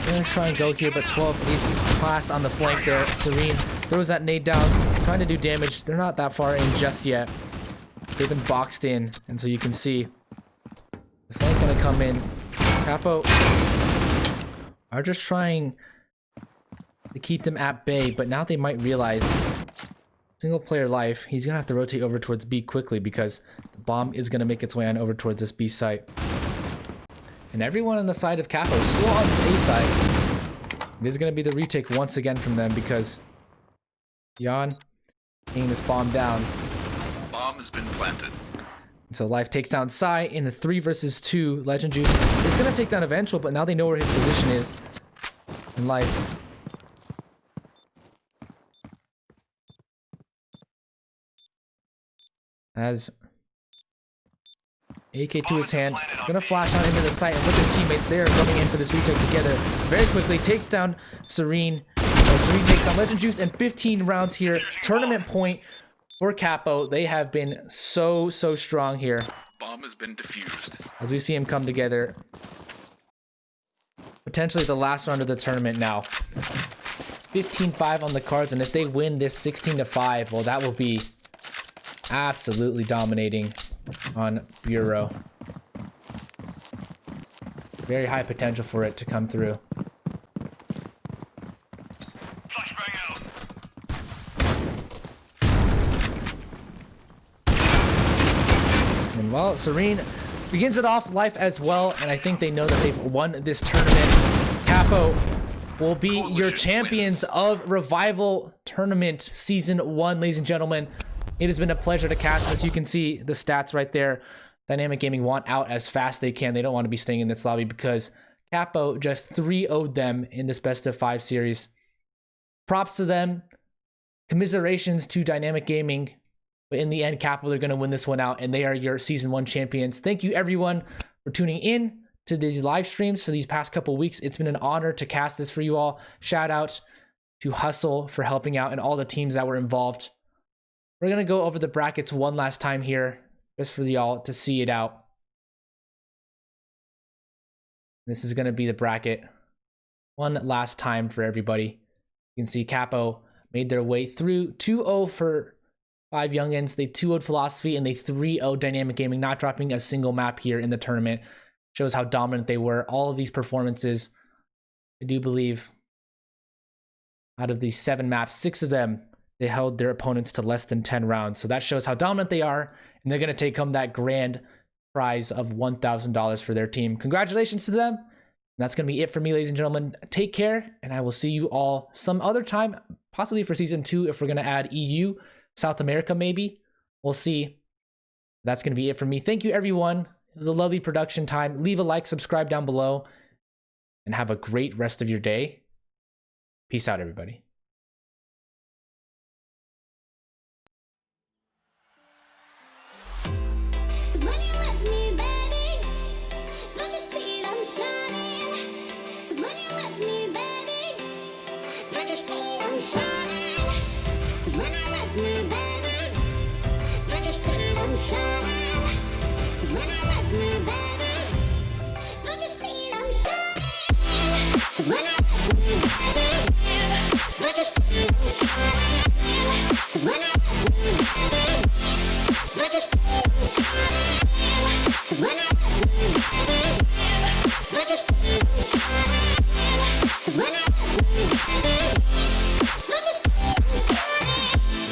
gonna try and go here, but 12 is classed on the flank there. Serene throws that nade down, trying to do damage. They're not that far in just yet. They've been boxed in, and so you can see the flank gonna come in. Capo are just trying to keep them at bay, but now they might realize single player life. He's gonna have to rotate over towards B quickly because the bomb is gonna make its way on over towards this B site. And everyone on the side of Capo is still on this A side. It is gonna be the retake once again from them because Jan getting this bomb down. Bomb has been planted. And so Life takes down Sai in a 3 versus 2. Legend Juice is gonna take down Eventual, but now they know where his position is. And Life has AK to his hand, gonna flash out into the site, and with his teammates, they are coming in for this retake together very quickly. Takes down Serene. Serene takes down Legend Juice, and 15 rounds here. Tournament point for Capo. They have been so strong here. Bomb has been defused. As we see him come together. Potentially the last round of the tournament now. 15-5 on the cards, and if they win this 16-5, well, that will be absolutely dominating on Bureau. Very high potential for it to come through. Flashbang out. And well, Serene begins it off Life as well, and I think they know that they've won this tournament. Capo will be your champions of Revival Tournament Season 1, ladies and gentlemen. It has been a pleasure to cast this. You can see the stats right there. Dynamic Gaming want out as fast as they can. They don't want to be staying in this lobby because Capo just 3-0'd them in this best of 5 series. Props to them. Commiserations to Dynamic Gaming. But in the end, Capo, they're going to win this one out, and they are your Season 1 champions. Thank you, everyone, for tuning in to these live streams for these past couple weeks. It's been an honor to cast this for you all. Shout out to Hustle for helping out and all the teams that were involved. We're going to go over the brackets one last time here, just for y'all to see it out. This is going to be the bracket one last time for everybody. You can see Capo made their way through 2-0 for 5 Youngins. They 2-0'd Philosophy, and they 3-0'd Dynamic Gaming, not dropping a single map here in the tournament. Shows how dominant they were. All of these performances, I do believe, out of these 7 maps, 6 of them, they held their opponents to less than 10 rounds. So that shows how dominant they are, and they're going to take home that grand prize of $1,000 for their team. Congratulations to them. And that's going to be it for me, ladies and gentlemen. Take care, and I will see you all some other time, possibly for Season 2 if we're going to add EU, South America maybe. We'll see. That's going to be it for me. Thank you, everyone. It was a lovely production time. Leave a like, subscribe down below, and have a great rest of your day. Peace out, everybody. When you're with me, baby, don't you see I'm shining? 'Cause when you're with me, baby, don't you see I'm shining? 'Cause when you're with me, baby, don't you see I'm shining? 'Cause when you're with me, baby, don't you see I'm shining? 'Cause when you're with me, baby, don't you see I'm shining? 'Cause when you're with me, baby, don't you see I'm shining? 'Cause when you're with me, baby, don't you see I'm shining? 'Cause when you're with me, baby, don't you see I'm shining?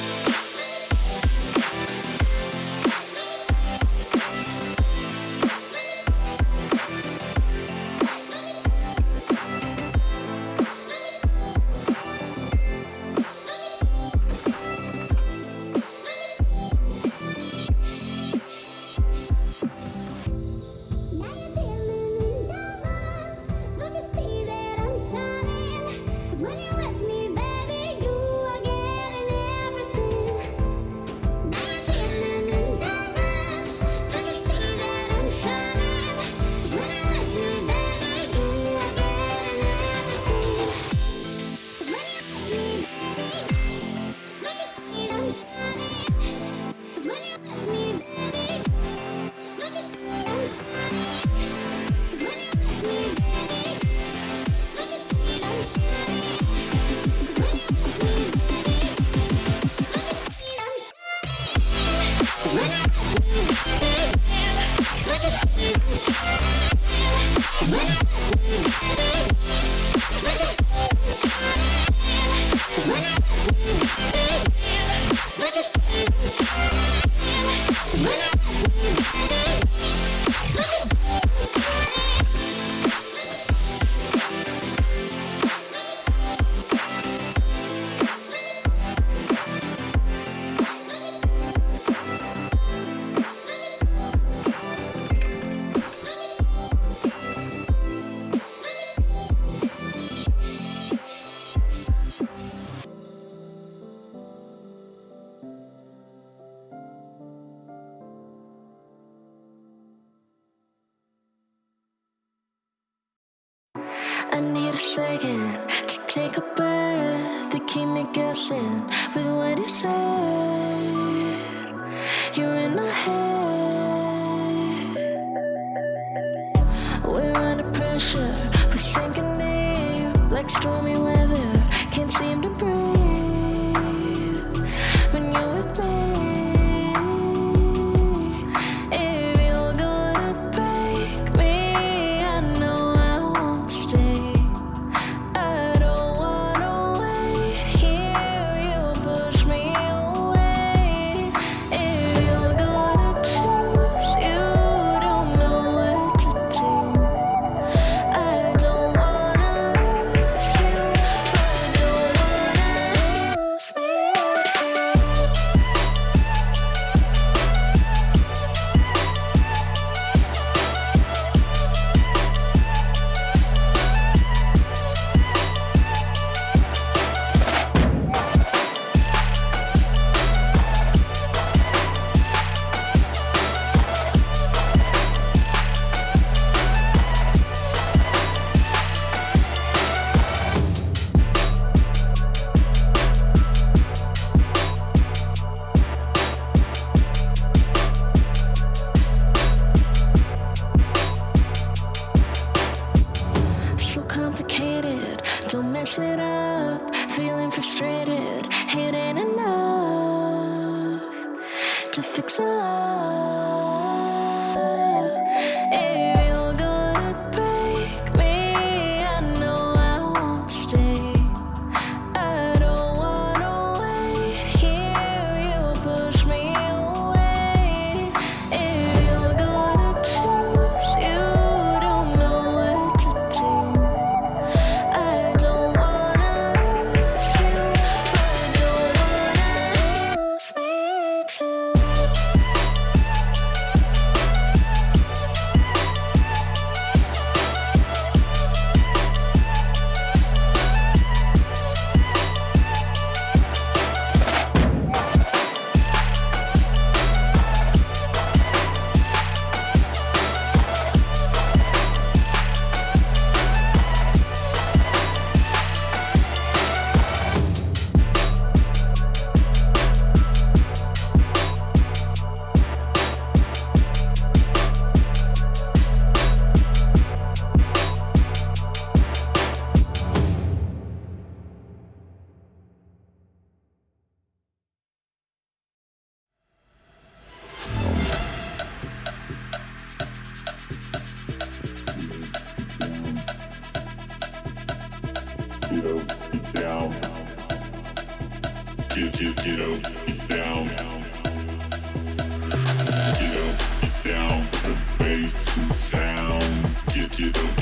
second to take a breath, to keep me guessing with what you said. You're in my head. We're under pressure, we're sinking deep like stormy weather. Can't seem to breathe when you're with me. If you're gonna break me, I know I won't stay. I don't wanna wait here, you push me away. If you're gonna choose, you don't know what to do. I don't wanna lose you, but I don't wanna lose me too. So complicated, don't mess it up. Feeling frustrated, it ain't enough to fix a love. If you're gonna break me, I know I won't stay. I don't wanna wait here, you push me away. If you're gonna choose, you don't know what to do. I don't wanna lose you, but I don't wanna lose me too. Get up, get down. Get up, get down. Get up, get down. The bass and sound. Get up,